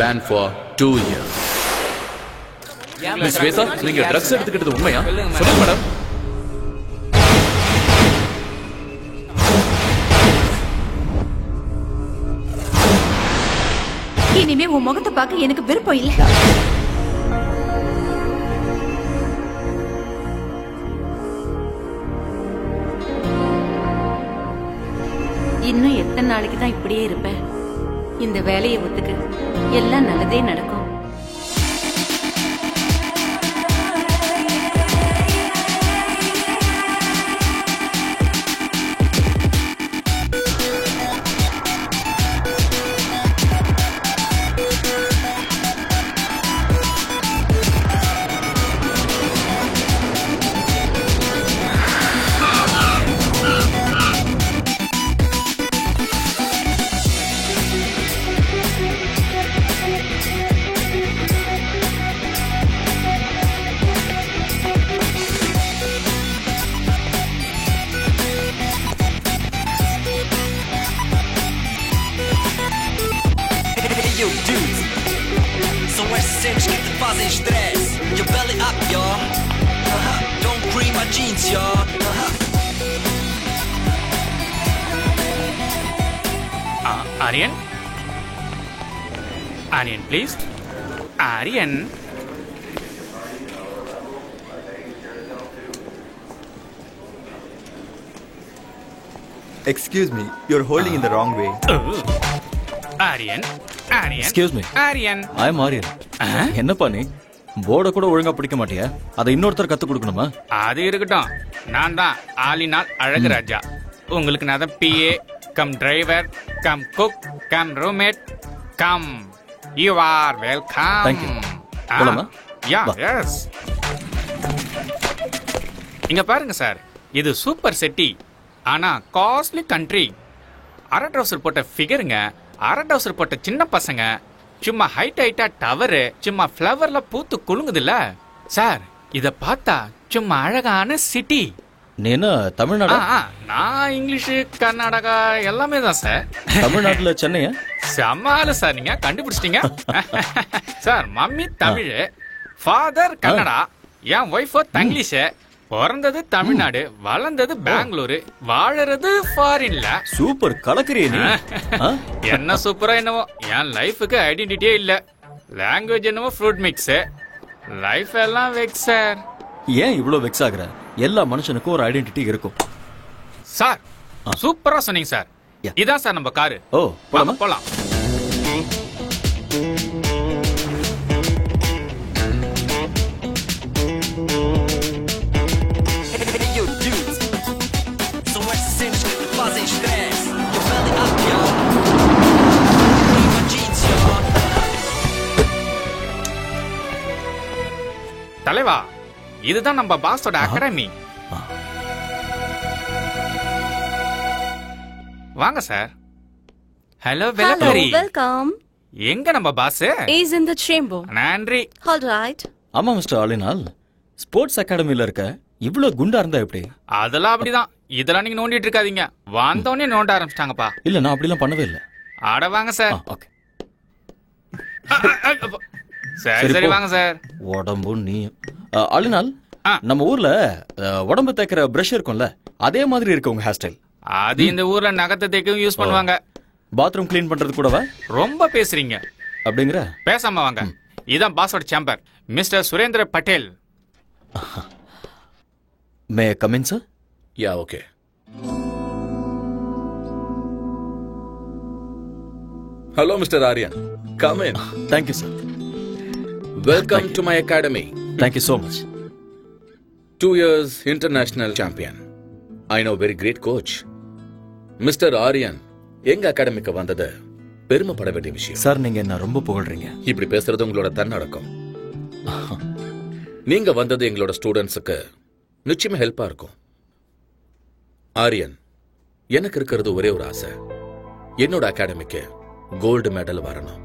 Banned for 2 years. Miss Sweta, நீங்க drugs எடுத்துக்கிட்டது உண்மையா? சொல்லுங்க மேடம். இனிமே உன் முகத்தை பார்க்க எனக்கு விருப்பம் இல்ல. இன்னும் எத்தனை நாளைக்கு தான் இப்படியே இருப்ப? இந்த வேலையை ஒத்துக்கு, எல்லாம் நல்லதே நடக்கும். Aryan? Aryan, please. Aryan. Excuse me, you're holding in the wrong way. Aryan. Aryan. Excuse me. Aryan. I'm Aryan. என்னப்பா நீ போர்ட கூட ஒழுங்கா பிடிக்க மாட்டியா? அதை இன்னொருத்தர் கத்து கொடுக்கணுமா? அது இருக்கட்டும். நான் தான் ஆலினால் அழகு ராஜா. உங்களுக்கு நான் தான் PA cum driver come cook come roommate come. You are welcome. Thank you. போலாமா? Yeah, yes. இங்க பாருங்க சார், இது சூப்பர் சிட்டி. ஆனா காஸ்ட்லி கண்ட்ரி. அரை ட்ரவுசர் போட்ட ஃபிகருங்க, அரை ட்ரவுசர் போட்ட சின்ன பசங்க, சும்மா ஹைட்டா டவரு, சும்மா ஃப்ளவர்ல பூத்து குலுங்குதுல்ல சார். இத பார்த்தா சும்மா அழகான சிட்டி. நீ என்ன தமிழ்நாடு? நான் இங்கிலீஷ் கர்நாடகா எல்லாமே தான் சார். தமிழ்நாட்டுல சென்னையா? சமாளு சார், நீங்க கண்டுபிடிச்சிட்டீங்க sir. Mummy Tamil, father Kannada, என் ஒய்ஃப் தங்கிலீஷ். பிறந்தது தமிழ்நாடு, வளர்ந்தது பெங்களூரு, வாழறது ஃபாரின்ல. சூப்பர் கலக்கறியே நீ. என்ன சூப்பரா என்னவோ, என் லைஃபுக்கு ஐடென்டிட்டியே இல்ல. லாங்குவேஜ் என்னவோ ஃப்ரூட் மிக்ஸ், லைஃப் எல்லாம் வெக்ஸ் சார். ஏன் இவ்வளவு வெக்ஸ் ஆகுற? எல்லா மனுஷனுக்கும் ஒரு ஐடென்டிட்டி இருக்கும் சார். சூப்பரா சொன்னீங்க சார். இதான் சார் நம்ம காரு. ஓ, போலாமா? போலாம். தலைவா, இதுதான் நம்ம பாஸோட அகாடமி. வாங்க சார். ஹலோ வெலக்கரி. வெல்கம். எங்க நம்ம boss? Is in the chamber. நன்றி. All right. ஆமா மிஸ்டர் ஆலினால், ஸ்போர்ட்ஸ் அகாடமில இருக்க இவ்ளோ குண்டா இருந்தா எப்படி? அதெல்லாம் அப்படிதான். இதெல்லாம் நீங்க நோண்டிட்டு இருக்காதீங்க. வந்தோடனே நோண்ட ஆரம்பிச்சிட்டாங்கப்பா. இல்ல, நான் அப்படிலாம் பண்ணவே இல்ல. ஆட வாங்க சார். ஓகே. சரி சரி வாங்க சார். உடம்பு நீ ஆலினால், நம்ம ஊர்ல உடம்பு தேய்க்கிற பிரஷ் இருக்கும்ல, அதே மாதிரி இருக்கு உங்க ஹேர் ஸ்டைல். அது இந்த ஊர்ல நகத்தை தேய்க்கவும் யூஸ் பண்ணுவாங்க. பாத்ரூம் கிளீன் பண்றது கூடவா? ரொம்ப பேசுறீங்க. அப்படிங்கிற? பேசாம வாங்க. இதான் பாஸோட chamber, mister Surendra Patel. May come in sir? Yeah, okay. Hello, Mr. Aryan. Come in. Thank you, sir. Welcome to my academy. Thank you so much. 2 years international champion. I know very great coach. Mr. Aryan, எங்க அகாடமிக்கு வந்தது பெருமைப்பட வேண்டிய விஷயம். Sir நீங்க என்ன ரொம்ப புகழ்றீங்க. இப்படி பேசுறது உங்களோட தன்னடக்கம். நீங்க வந்தது எங்களோட ஸ்டூடெண்ட்ஸுக்கு நிச்சயமா ஹெல்ப்பா இருக்கும். ஆரியன், எனக்கு இருக்கிறது ஒரே ஒரு ஆசை, என்னோட அகாடமிக்கு கோல்டு மெடல் வரணும்.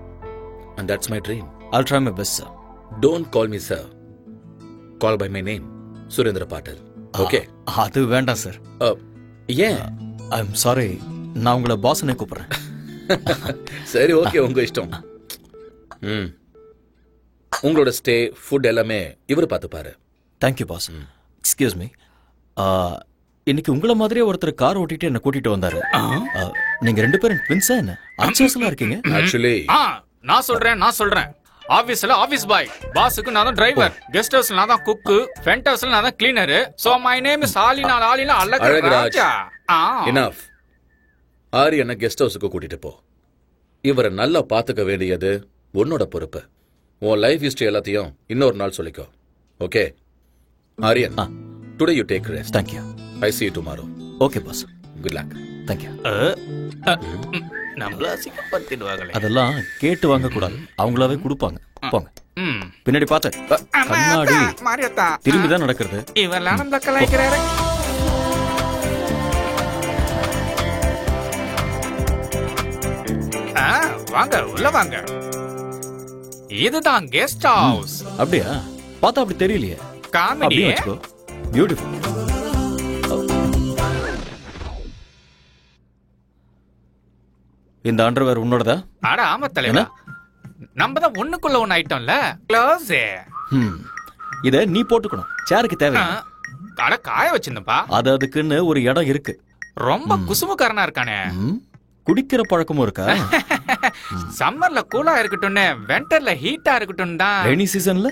And that's my dream. I'll try my best, sir. Don't call me sir. Call by my name, Surendra bottle. Okay? அது வேண்டாம் சார். ஏன்? I'm sorry. நான் உங்களை பாஸ்னே கூப்பிடுறேன். சரி, ஓகே, உங்க இஷ்டம். உங்களோட ஸ்டே, ஃபுட் எல்லாமே இவர் பார்த்துப்பாரு. Thank you boss. எக்ஸ்கியூஸ் மீ, இன்னைக்கு உங்கள மாதிரியே ஒருத்தர் கார் ஓட்டிட்டு என்ன கூட்டிட்டு வந்தாரு. நீங்க 2 பேரும் ட்வின்ஸா என்ன? அச்சோஸ்ல இருக்கீங்க. ஆக்சுவலி நான் சொல்றேன். ஆபீஸ்ல ஆபீஸ் பாய், பாஸுக்கு நான் தான் டிரைவர், கெஸ்ட் ஹவுஸ்ல நான் தான் குக், ஃப்ரண்ட் ஹவுஸ்ல நான் தான் cleaner. So my name is Alina Azhagaraj. Enough. ஆரியனை கெஸ்ட் ஹவுஸுக்கு கூட்டிட்டு போ. இவரை நல்லா பாத்துக்க வேண்டியது உன்னோட பொறுப்பு. உன் லைஃப் ஹிஸ்டரி எல்லாத்தையும் இன்னொரு நாள் சொல்லிக்கோ. Okay Aryan, today you take rest. Thank you. I see you tomorrow. Okay boss. Good luck. Thank you. நம்மள அசிங்கப்படுத்திடுவாங்களே. அதெல்லாம் கேட்டு வாங்க கூடாது, அவங்களாவே கொடுப்பாங்க. போங்க. பின்னாடி பார்த்து கண்ணாடி மாரியத்தா திரும்பி தான் நடக்கிறது. இவெல்லாம் நம்ம கலாய்க்கிறாரு. வாங்க உள்ள வாங்க. இதுதான் கெஸ்ட் ஹவுஸ். அப்படியா? பார்த்தா அப்படி தெரியலையே. காமெடி. பியூட்டிஃபுல். இந்த அண்டர்வேர் உன்னோடதா? அட ஆமா தலைவா, நம்ம தான் ஒண்ணுக்குள்ள ஒண்ணு ஐட்டம்ல. க்ளோஸ். இத நீ போட்டுக்கணும், சேருக்கு தேவை. அட காய வச்சிருந்தப்பா. அது அதுக்குன்னு ஒரு இடம் இருக்கு. ரொம்ப குசுமுக்காரனா இருக்கானே. குடிக்கிற பழக்கமும் இருக்கா? சம்மர்ல கூலா இருக்கட்டும்னு, விண்டர்ல ஹீட்டா இருக்கட்டும் தான். ரெய்னி சீசன்ல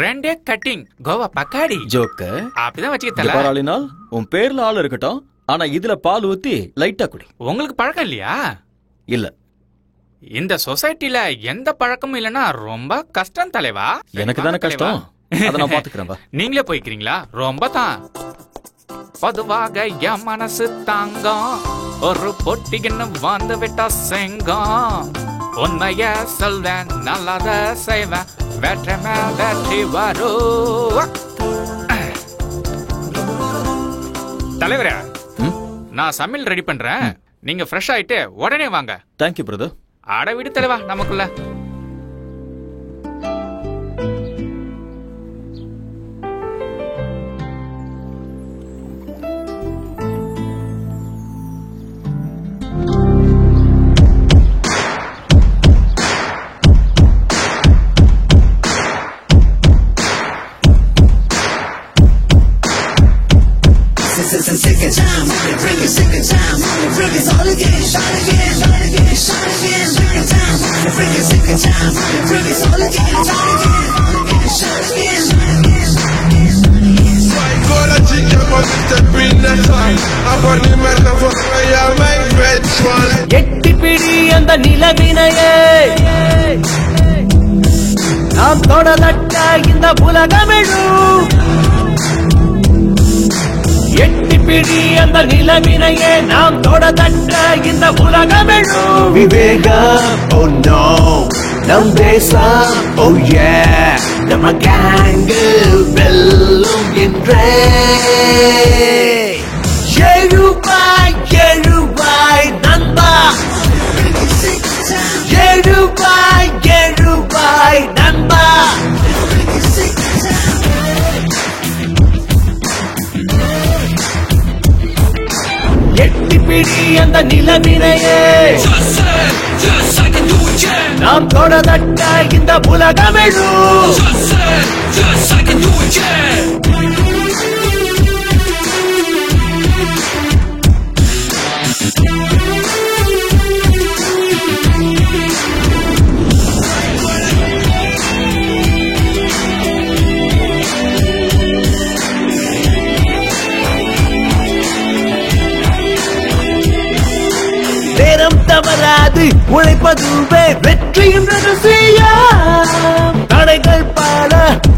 2 கட்டிங் கோவா பக்காடி ஜோக்க அப்படிதான் வச்சுக்கிட்டல. பாராளினால் உன் பேர்ல ஆள் இருக்கட்டும், ஆனா இதுல பால் ஊத்தி லைட்டா குடி. உங்களுக்கு பழக்கம் இல்லையா? இல்ல, இந்த சொசைட்டில எந்த பழக்கமும் இல்லனா ரொம்ப கஷ்டம் தலைவா. எனக்கு தானே கஷ்டம், அத நான் பாத்துக்கறேன். நீங்களே போய்க்கிறீங்களா? ரொம்ப தான். பொதுவாக என் மனசு தாங்கம், ஒரு பொட்டின்னு வந்து விட்டா செங்கம். உண்மைய சொல்வேன், நல்லத செய்வேன், வெற்றி மேல வெற்றி வரும். தலைவரே, நான் சமையல் ரெடி பண்றேன், நீங்க ஃப்ரெஷ் ஆயிட்டு உடனே வாங்க. Thank you brother. ஆட விடு தலைவா, நமக்குள்ள எட்டி பிடி அந்த நிலவினையே, நாம் தொடலட்ட இந்த உலகமெழும். எட்டி பிடி அந்த நிலவினையே, நாம் தொடதட்ட இந்த உலகமெழும். விவேகம், oh no, நம் தேசம், oh yeah, நம்ம கேங்கு வெல்லும் என்றே. எழுவாய் எழுவாய் நண்பா, எழுவாய் எழுவாய் நண்பா. எட்டி பிடி அந்த நிலவினையே, நாம் தொடதட்ட இந்த உலகமெழும். நேரம் தவறாது, உழைப்பதுவே வெற்றியும் ரகசியம். தடைகள் பல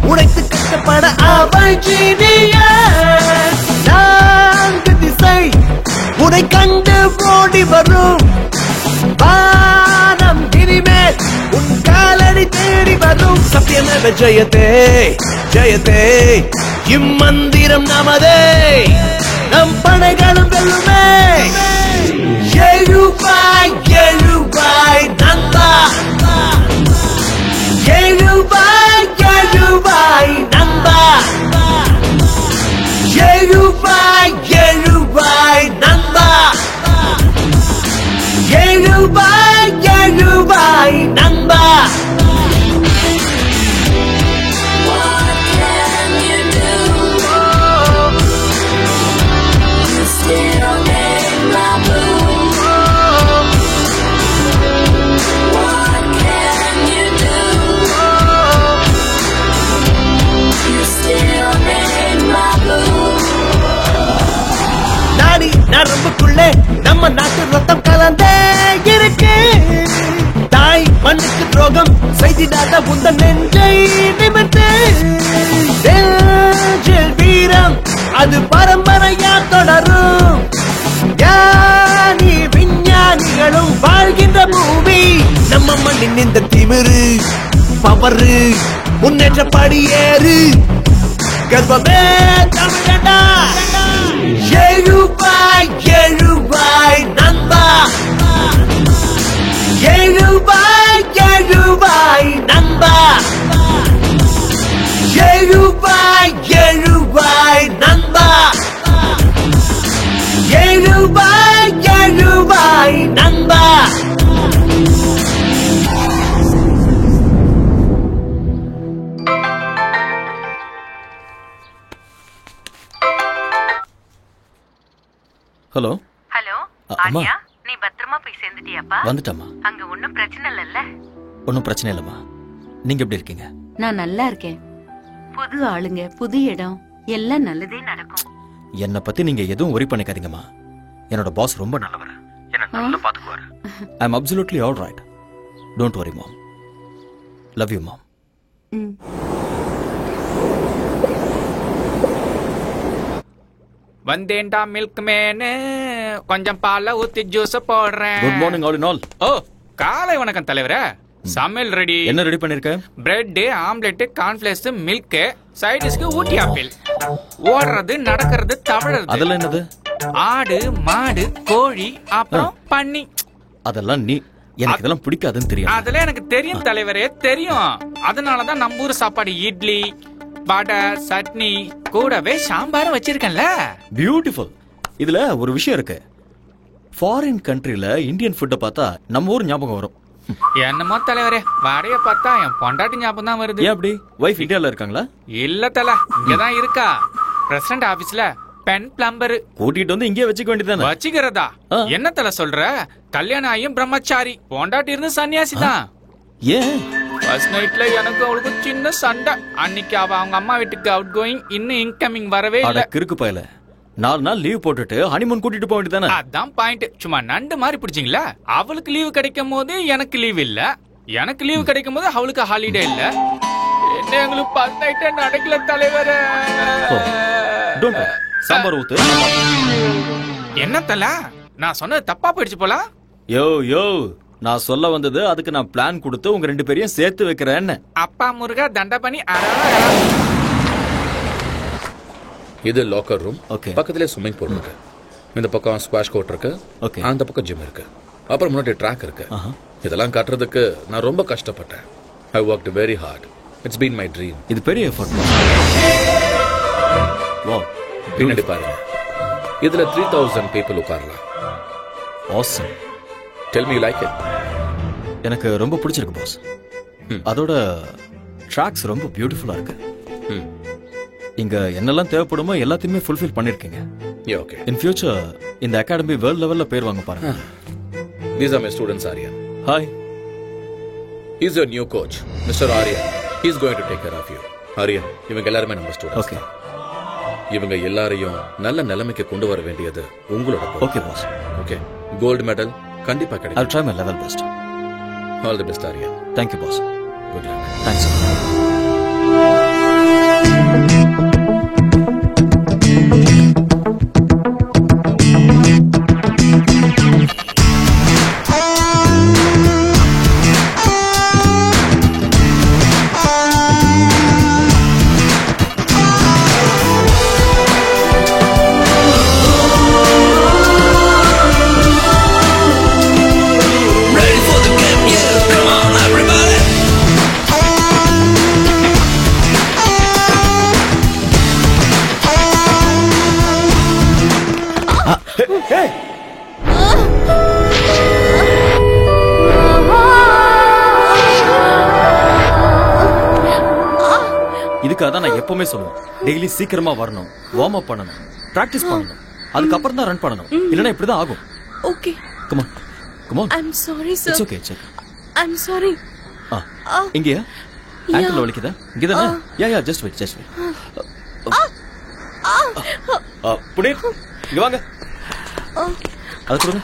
உடைத்து கட்டப்பட அவள் ஜீனியர். 4 திசை உடை கண்டு ஓடி வரும் வான சத்தியமேவ ஜெயதே ஜெயதே இம்மந்திரம் நமதே நம் படைகளும் வெல்லுமே எழுபாய் எழுபாய் நந்தா எழுபாய் எழுபாய் நந்தா எழுபாய் எழுபாய் நந்தா எழுபாய் எழுபாய் நந்தா நரம்புக்குள்ளே நம்ம நாட்டு ரத்தம் கலந்தே இருக்கு தாய் மண்ணுக்கு துரோகம் செய்திடாத உந்த நெஞ்சை நிமிர்ந்து நெஞ்சில் வீரம் அது பரம்பரையா தொடரும் ஞானி விஞ்ஞானிகளும் வாழ்கின்ற பூமி நம்ம மண்ணின் இந்த திமிரு பவரு முன்னேற்ற படியேறு கர்வமே தமிழடா எழுபாய் எழுபாய் நந்தா எழுபாய் எழுபாய் நந்தா எழுபாய் எழுபாய் நந்தா எழுபாய் எழுபாய் நந்தா ஹலோ ஹலோ அம்மா. ஆர்யா நீ பத்திரமா போய் சேர்ந்துட்டியாப்பா வந்துட்டம்மா. அங்க ஒண்ணும் பிரச்சனை இல்லல்ல? ஒன்றும் பிரச்சனை இல்லைம்மா. நீங்க எப்படி இருக்கீங்க? நான் நல்லா இருக்கேன். புது ஆளுங்க, புது இடம், எல்லாம் நல்லதே நடக்கும். என்னை பத்தி நீங்க எதுவும் worry பண்ணிக்காதீங்கம்மா. என்னோட பாஸ் ரொம்ப நல்லவர். என்ன நல்லா பாத்துக்குவாரு. I am absolutely all right. Don't worry mom. Love you mom. வந்தேன்டா மில்க் மேனு, கொஞ்சம் பால ஊத்தி ஜூஸ் போடுறேன். Good morning all in all. ஓ, காலை வணக்கம் தலைவரே. சமையல் ரெடி. என்ன ரெடி பண்ணிருக்க? பிரெட், ஆம்லெட், கார்ன்ஃபிளேக்ஸ், மில்க், சைடிஷ்க்கு ஊட்டி ஆப்பிள். ஓடுறது, நடக்கிறது, தவழறது. அதெல்லாம் என்னது? ஆடு, மாடு, கோழி, அப்புறம் பன்னி. அதெல்லாம் நீ எனக்கு இதெல்லாம் பிடிக்காதுன்னு தெரியும். அதெல்லாம் எனக்கு தெரியும் தலைவரே, தெரியும். அதனாலதான் நம்ம ஊர் சாப்பாடு இட்லி, வடை, சட்னி, கூடவே சாம்பாரும் வச்சிருக்கேன்ல. பியூட்டிஃபுல். இதுல ஒரு விஷயம் இருக்கு. ஃபாரின் கண்ட்ரில இந்தியன் ஃபுட்டை பார்த்தா நம்ம ஊர் ஞாபகம் வரும். என்னமோ தலைவரே, வடைய பார்த்தா என் பொண்டாட்டி ஞாபகம் தான் வருது. ஏன் அப்படி? வைஃப் இந்தியால இருக்காங்களா? இல்ல தல, இங்கதான் இருக்கா. பிரசிடண்ட் ஆபீஸ்ல பென் பிளம்பர். கூட்டிட்டு வந்து இங்கே வச்சுக்க வேண்டியதானே? வச்சுக்கிறதா? என்ன தல சொல்ற? கல்யாணம் ஆகியும் பிரம்மச்சாரி, பொண்டாட்டி இருந்து சன்னியாசி தான். ஏன்? ஃபர்ஸ்ட் நைட்ல எனக்கு அவளுக்கு சின்ன சண்டை. அன்னைக்கு அவ அவங்க அம்மா வீட்டுக்கு அவுட் கோயிங், இன்னும் இன்கமிங் வரவே இல்ல. கிறுக்கு பயல. 4 நாள் லீவ் போட்டுட்டு ஹனிமூன் கூட்டிட்டு போக வேண்டியதானே? அதான் பாயிண்ட். சும்மா நண்டு மாதிரி பிடிச்சிங்களா? அவளுக்கு லீவு கிடைக்கும் போது எனக்கு லீவ் இல்ல, எனக்கு லீவு கிடைக்கும் போது அவளுக்கு ஹாலிடே இல்ல. என்ன எங்களுக்கு ஃபர்ஸ்ட் நைட்டே நடக்கல தலைவரே. சாம்பார் ஊத்து. என்ன தல, நான் சொன்னது தப்பா போயிடுச்சு போல. யோ யோ, நான் சொல்ல வந்தது அதுக்கு நான் பிளான் கொடுத்து உங்க 2 பேரையும் சேர்த்து வைக்கிறேன்னு. அப்பா முருகா தண்டபணி. இது லாக்கர் ரூம். Okay. பக்கத்திலே ஸ்விம்மிங் பூல் இருக்கு. இந்த பக்கம் ஸ்குவாஷ் கோர்ட் இருக்கு. Okay. அந்த பக்கம் ஜிம் இருக்கு. அப்புறம் முன்னாடி ட்ராக் இருக்கு. இதெல்லாம் காட்டுறதுக்கு நான் ரொம்ப கஷ்டப்பட்டேன். ஐ worked very hard. It's been my dream. இது பெரிய எஃபர்ட். வாவ். பின்னாடி பாருங்க. இதுல 3000 people உட்காரலாம். Awesome. Tell me like it. எனக்கு ரொம்ப பிடிச்சிருக்கு பாஸ். அதோட ட்ராக்ஸ் ரொம்ப பியூட்டிஃபுல்லா இருக்கு. இங்க என்னெல்லாம் தேவைப்படுமோ எல்லாத்தையுமே ஃபுல்ஃபில் பண்ணிருக்கீங்க. ஓகே. இன் ஃபியூச்சர் இந்த அகாடமி வேர்ல்ட் லெவல்ல பேர் வாங்க பாருங்க. These are my students, Aryan. Hi. He's your new coach, Mr. Aryan. He's going to take care of you. Aryan, இவங்க எல்லாரும் நம்ம ஸ்டூடண்ட்ஸ். ஓகே. இவங்க எல்லாரையும் நல்ல நிலைமைக்கு கொண்டு வர வேண்டியது உங்களோட. Okay boss. Okay. Gold medal கண்டிப்பா கிடைக்கும். I'll try my level best. All the best, Aryan. Thank you boss. Good luck. Thanks. இதுக்காக தான் நான் எப்பவுமே சொல்லுவேன், டெய்லி சீக்கிரமா வரணும், வார்ம் அப் பண்ணணும், பிராக்டிஸ் பண்ணணும், அதுக்கப்புறம் தான் ரன் பண்ணணும், இல்லனா இப்படி தான் ஆகும். Okay. Come on come on. I'm sorry, sir. It's okay, it's okay. I'm sorry. இங்கயா ஆங்கிள் வலிக்குதா? இங்க தானே? Yeah just wait, just wait. Puneet இங்க வாங்க. அது கொடுங்க.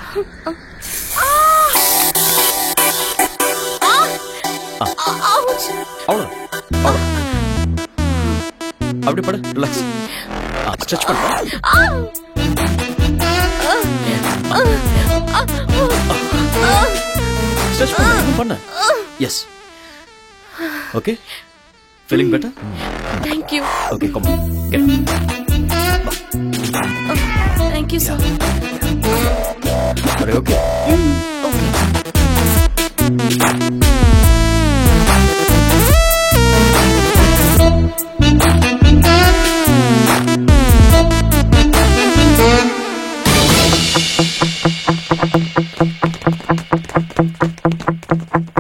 அவ்வளோ அவ்வளோ. அப்படி படு, ரிலாக்ஸ். ஸ்ட்ரெச் பண்ணு. ஸ்ட்ரெச் பண்ணு. Yes. Okay. Feeling better? Thank you. Okay, come on. Get up. Thank you, sir. Are you okay? Okay.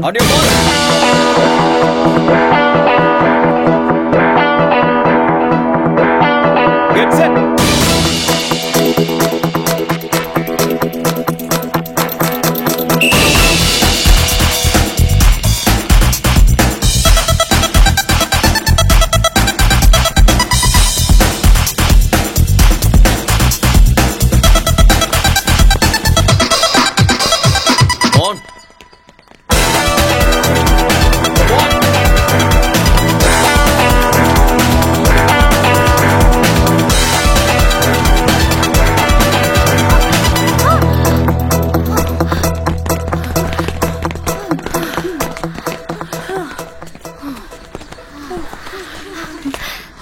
On your ball. Get set. On.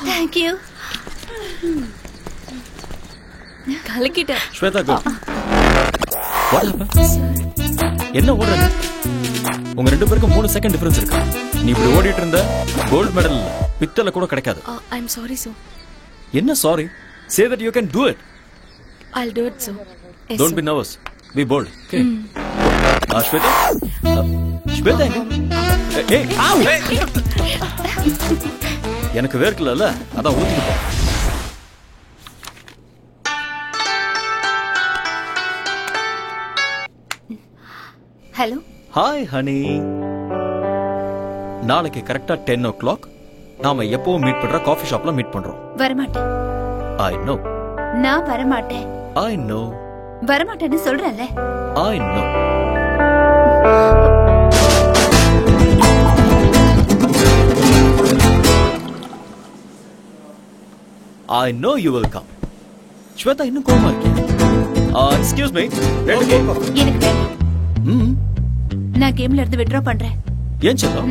Thank you. கலக்கிட்டேன். Shweta, go. What happened? என்ன ஓடுறீங்க? உங்க ரெண்டு பேருக்கும் 3 second difference இருக்கு. நீ இப்படி ஓடிட்டு இருந்த கோல்ட் மெடல் பித்தள கூட கிடைக்காது. I'm sorry, sir. என்ன sorry? Say that you can do it. I'll do it, sir. Yes, Don't sir. be nervous. Be bold. Okay. Shweta? Shweta எங்க? ஏய், ஆவ். எனக்கு வேர்க்கலல, அதான் ஊத்திட்டு போ. Hello. Hi, honey. நாளைக்கு கரெக்டா 10 o'clock நாம எப்பவும் மீட் பண்ற காஃபி ஷாப்ல மீட் பண்றோம். வரமாட்டேன். I know. நான் வரமாட்டேன். I know. வரமாட்டேன்னு சொல்றேன்ல. I know. I know you will come. Shweta இன்னும் கோவமா இருக்கே. Excuse me. ரெண்டு கேம். எனக்கு வேண்டாம். நான் கேம்ல இருந்து வித்ட்ரா பண்றேன். ஏன் செல்லம்?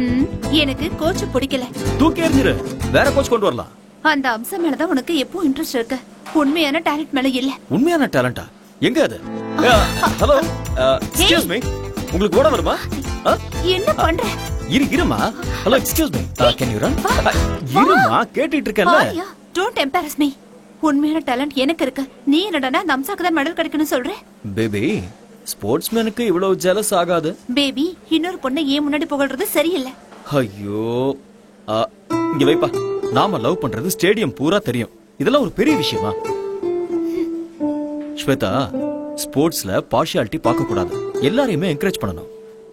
எனக்கு கோச் பிடிக்கல. தூக்கி எறிஞ்சிரு. வேற கோச் கொண்டு வரலாம். அந்த அம்சம் மேல தான் உனக்கு எப்போ இன்ட்ரெஸ்ட் இருக்கு. உண்மையான டாலன்ட் மேல இல்ல. உண்மையான டாலண்டா? எங்க அது? ஹலோ. Excuse me. உங்களுக்கு ஓட வருமா? என்ன பண்ற? இருமா. Hello, excuse me. Can you run? இருமா, கேட்டிட்டு இருக்கேன்ல. Don't embarrass me. உண்மையான டாலன்ட் எனக்கு இருக்கு. நீ என்னடா அந்த அம்சாக்கு தான் மெடல் கிடைக்கணும் சொல்ற? பேபி, ஸ்போர்ட்ஸ்மேனுக்கு இவ்வளவு ஜெலஸ் ஆகாது. பேபி, இன்னொரு பொண்ணை ஏன் முன்னாடி புகழ்றது சரியில்லை. ஐயோ, இங்க வைப்பா. நாம லவ் பண்றது ஸ்டேடியம் பூரா தெரியும். இதெல்லாம் ஒரு பெரிய விஷயமா? ஸ்வேதா, ஸ்போர்ட்ஸ்ல பார்ஷியாலிட்டி பார்க்க கூடாது. எல்லாரையுமே என்கரேஜ் பண்ணணும்,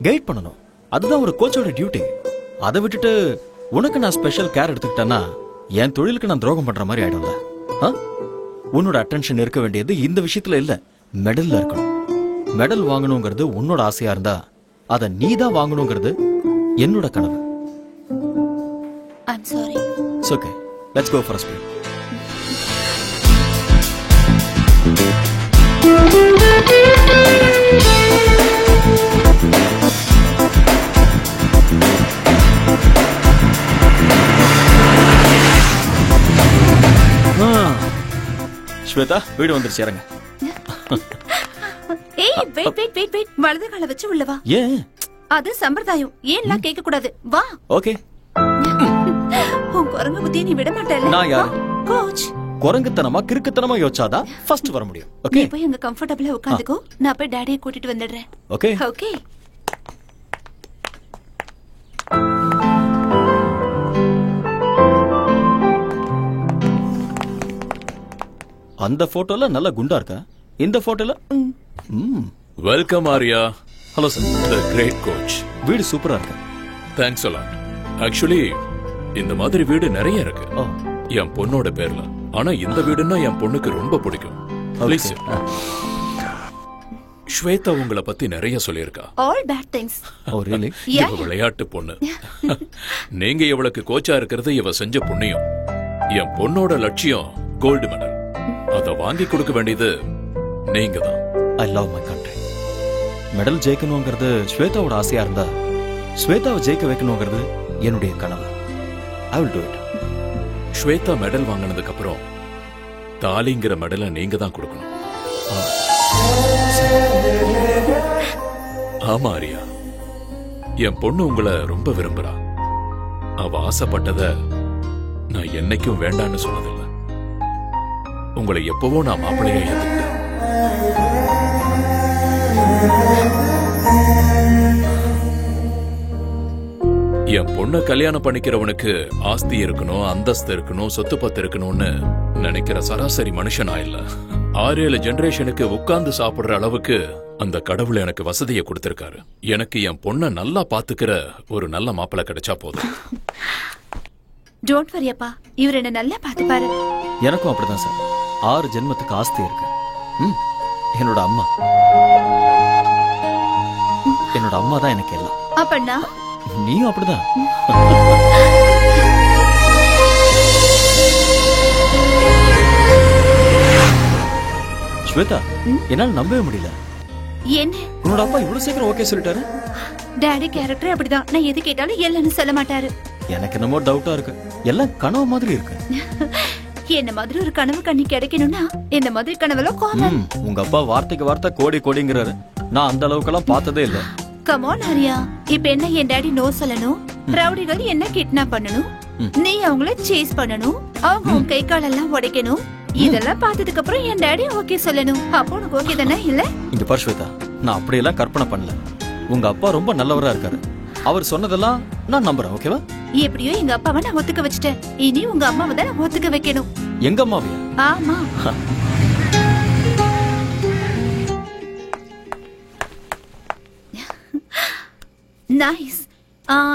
கைட் பண்ணணும். அதுதான் ஒரு கோச்சோட டியூட்டி. அதை விட்டுட்டு உனக்கு நான் ஸ்பெஷல் கேர் எடுத்துக்கிட்டேன்னா என் தொழிலுக்கு நான் துரோகம் பண்ற மாதிரி ஆயிடும்ல. உன்னோட அட்டென்ஷன் இருக்க வேண்டியது இந்த விஷயத்துல இல்ல, மெடல்ல இருக்கணும். மெடல் வாங்கணுங்கிறது உன்னோட ஆசையா இருந்தா அதை நீதான் வாங்கணுங்கிறது என்னோட கனவு. I'm sorry. It's okay. Let's go for a spin. Shweta, வீடு வந்துருச்சு, இறங்க. ஏய், வெயிட். வலது காலை வச்சு உள்ள வா. ஏன்? அது சம்பிரதாயம். ஏன்லாம் கேட்க கூடாது. வா. ஓகே. உன் குரங்கு புத்தியை நீ விட மாட்டேல்ல. நான் யார்? கோச். குரங்குத்தனமா கிறுக்குத்தனமா யோசிச்சாதான் ஃபர்ஸ்ட் வர முடியும். நீ ஓகே. போய் அங்க கம்ஃபர்ட்டபிளா உட்கார்ந்துக்கோ. நான் போய் டாடியை கூட்டிட்டு வந்துடுறேன். ஓகே. ஓகே. அந்த போட்டோல நல்ல குண்டா இருக்கா, இந்த போட்டோல welcome Arya. Hello sir. The great coach. வீடு சூப்பரா இருக்கு. Thanks a lot. ஆக்சுவலி இந்த மாதிரி வீடு நிறைய இருக்கு ஓ, என் பொண்ணோட பேர்ல. ஆனா இந்த வீடுன்னா என் பொண்ணுக்கு ரொம்ப பிடிக்கும். Please sit. ஸ்வேதா உங்களை பத்தி நிறைய சொல்லியிருக்கா. All bad things. Oh really? இவ விளையாட்டு பொண்ணு. நீங்க இவளுக்கு கோச்சா இருக்கிறது இவ செஞ்ச புண்ணியம். என் பொண்ணோட லட்சியம் கோல்டு மெடல். அத வாங்கி கொடுக்க வேண்டியது நீங்க தான். I love my country. Medal ஜெயிக்கணுங்கிறது ஸ்வேதாவோட ஆசையா இருந்தா, ஸ்வேதாவை ஜெயிக்க வைக்கணுங்கிறது என்னுடைய கனவு. I will do it. ஸ்வேதா மெடல் வாங்கினதுக்கு அப்புறம் தாலிங்கிற மெடலை நீங்க தான் கொடுக்கணும். ஆமா ஆரியா, என் பொண்ணு உங்களை ரொம்ப விரும்புறா. அவ ஆசைப்பட்டத நான் என்னைக்கும் வேண்டான்னு சொன்னதில்லை. உங்களை எப்பவோ நான் மாப்பிள்ளையா ஏத்துக்கிட்டேன். என் பொண்ணை கல்யாணம் பண்ணிக்கிறவனுக்கு ஆஸ்தி இருக்கணும், அந்தஸ்து இருக்கணும், சொத்து பத்து இருக்கணும்னு நினைக்கிற சராசரி மனுஷனா இல்ல. 6-7 ஜெனரேஷனுக்கு உட்கார்ந்து சாப்பிடுற அளவுக்கு அந்த கடவுள் எனக்கு வசதியை கொடுத்திருக்காரு. எனக்கு என் பொண்ணை நல்லா பாத்துக்கிற ஒரு நல்ல மாப்பிள்ளை கிடைச்சா போதும். டோன்ட் வரி அப்பா, இவர் என்ன நல்லா பாத்துப்பாரு. எனக்கும் அப்படிதான் சார். 6 ஜென்மத்துக்கு ஆஸ்தி இருக்கு. என்னோட அம்மா, என்னோட அம்மா தான் எனக்கு எல்லாம். அப்பண்ணா நீயும் அப்படிதான். ஸ்வேதா, என்னால நம்பவே முடியல. என்ன உன்னோட அப்பா இவ்வளவு சீக்கிரம் ஓகே சொல்லிட்டாரு? டாடி கேரக்டர் அப்படிதான். நான் எது கேட்டாலும் இல்லன்னு சொல்ல மாட்டாரு. எனக்கு என்னமோ டவுட்டா இருக்கு. எல்லாம் கனவு மாதிரி இருக்கு. என்ன மாதிரி ஒரு கனவு கண்ணி கிடைக்கணும்னா இந்த மாதிரி கனவுல காமன். உங்க அப்பா வார்த்தைக்கு வார்த்தை கோடி கோடிங்கிறாரு. நான் அந்த அளவுக்கெல்லாம் பார்த்ததே இல்ல. கம் ஆன் ஹரியா, இப்ப என்ன என் டாடி நோ சொல்லணும், ரவுடிகள் என்ன கிட்னாப் பண்ணணும், நீ அவங்கள சேஸ் பண்ணணும், அவங்க உன் கை காலெல்லாம் உடைக்கணும். இதெல்லாம் பார்த்ததுக்கு அப்புறம் என் டாடி ஓகே சொல்லணும். அப்போ உனக்கு ஓகே தானே? இல்ல இங்க பாரு ஸ்வேதா, நான் அப்படியெல்லாம் கற்பனை பண்ணல. உங்க அப்பா ரொம்ப நல்லவரா இருக்காரு. அவர் சொன்னதெல்லாம் நான் நம்புறேன். ஓகேவா? எப்படியோ எங்க அப்பாவை நான் ஒத்துக்க வச்சுட்டேன். இனி உங்க அம்மாவை தான் நான் ஒத்துக்க வைக்கணும். எங்க அம்மாவையா? ஆமா. Nice.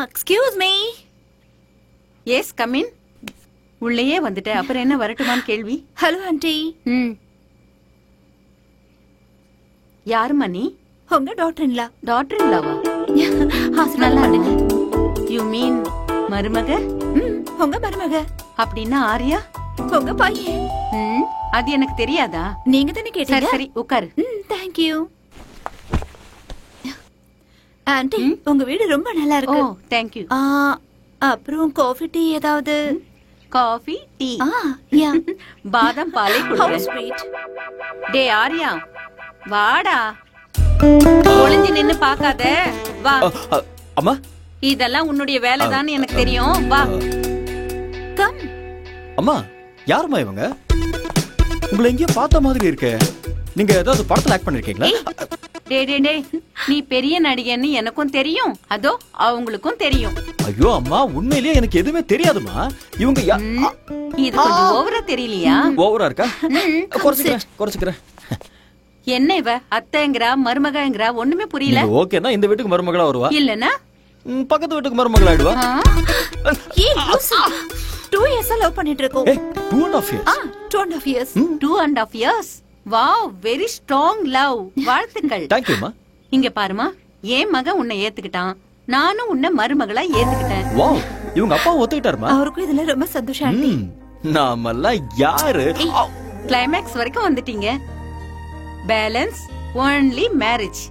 Excuse me. Yes come in. உள்ளேயே வந்துட்ட, அப்புறம் என்ன வரட்டுமான்னு கேள்வி? Hello aunty. யாருமா நீ? உங்க டாக்டர்-இன்-லா. டாக்டர்-இன்-லாவா? நல்லா இருக்கு. யூ மீன் மருமக? உங்க மருமக. அப்படின்னா ஆரியா உங்க பையன். அது எனக்கு தெரியாதா? நீங்க தானே கேட்டீங்க. சரி உட்காரு. Thank you. ஆண்டி, உங்க வீடு ரொம்ப நல்லா இருக்கு. Oh thank you. அப்புறம் காஃபி டீ ஏதாவது? Coffee tea? யா. பாதாம் பாலே குடுங்க. டே ஆரியா வாடா, ஒளிஞ்சு நின்னு பாக்காத, வா. அம்மா, இதெல்லாம் உன்னுடைய வேலைதான் எனக்கு தெரியும், வா. கம். அம்மா, யாருமா இவங்க? உங்களை எங்கேயோ பார்த்த மாதிரி இருக்கே. நீங்க ஏதாவது படத்துல ஆக்ட் பண்ணிருக்கீங்களா? டே டே டே, நீ பெரிய நடிகன்னு எனக்கும் தெரியும், அதோ அவங்களுக்கும் தெரியும். ஐயோ அம்மா, உண்மையிலேயே எனக்கு எதுவுமே தெரியாதுமா. இவங்க இது கொஞ்சம் ஓவரா தெரியலையா? ஓவரா இருக்கா? குறைச்சுக்கிறேன். என்ன இவ அத்தைங்கிறா மருமகங்கிறா, ஒண்ணுமே புரியல. ஓகேனா இந்த வீட்டுக்கு மருமகளா வருவா, இல்லனா பக்கத்து வீட்டுக்கு மருமகளா ஆயிடுவா. 2 இயர்ஸ் லவ் பண்ணிட்டு இருக்கோம். 2.5 years. 2.5 years. 2.5 years. Wow, very strong love. வாழ்த்துக்கள். Thank you மா. இங்க பாருமா, என் மகன் உன்னை ஏத்துக்கிட்டான், நானும் உன்னை மருமகளா ஏத்துக்கிட்டேன். வாவ், இவங்க அப்பா ஒத்துக்கிட்டாருமா? அவருக்கும் இதுல ரொம்ப சந்தோஷம் ஆண்டி. நாமெல்லாம் யாரு? கிளைமேக்ஸ் வரைக்கும் வந்துட்டீங்க. Balance only marriage.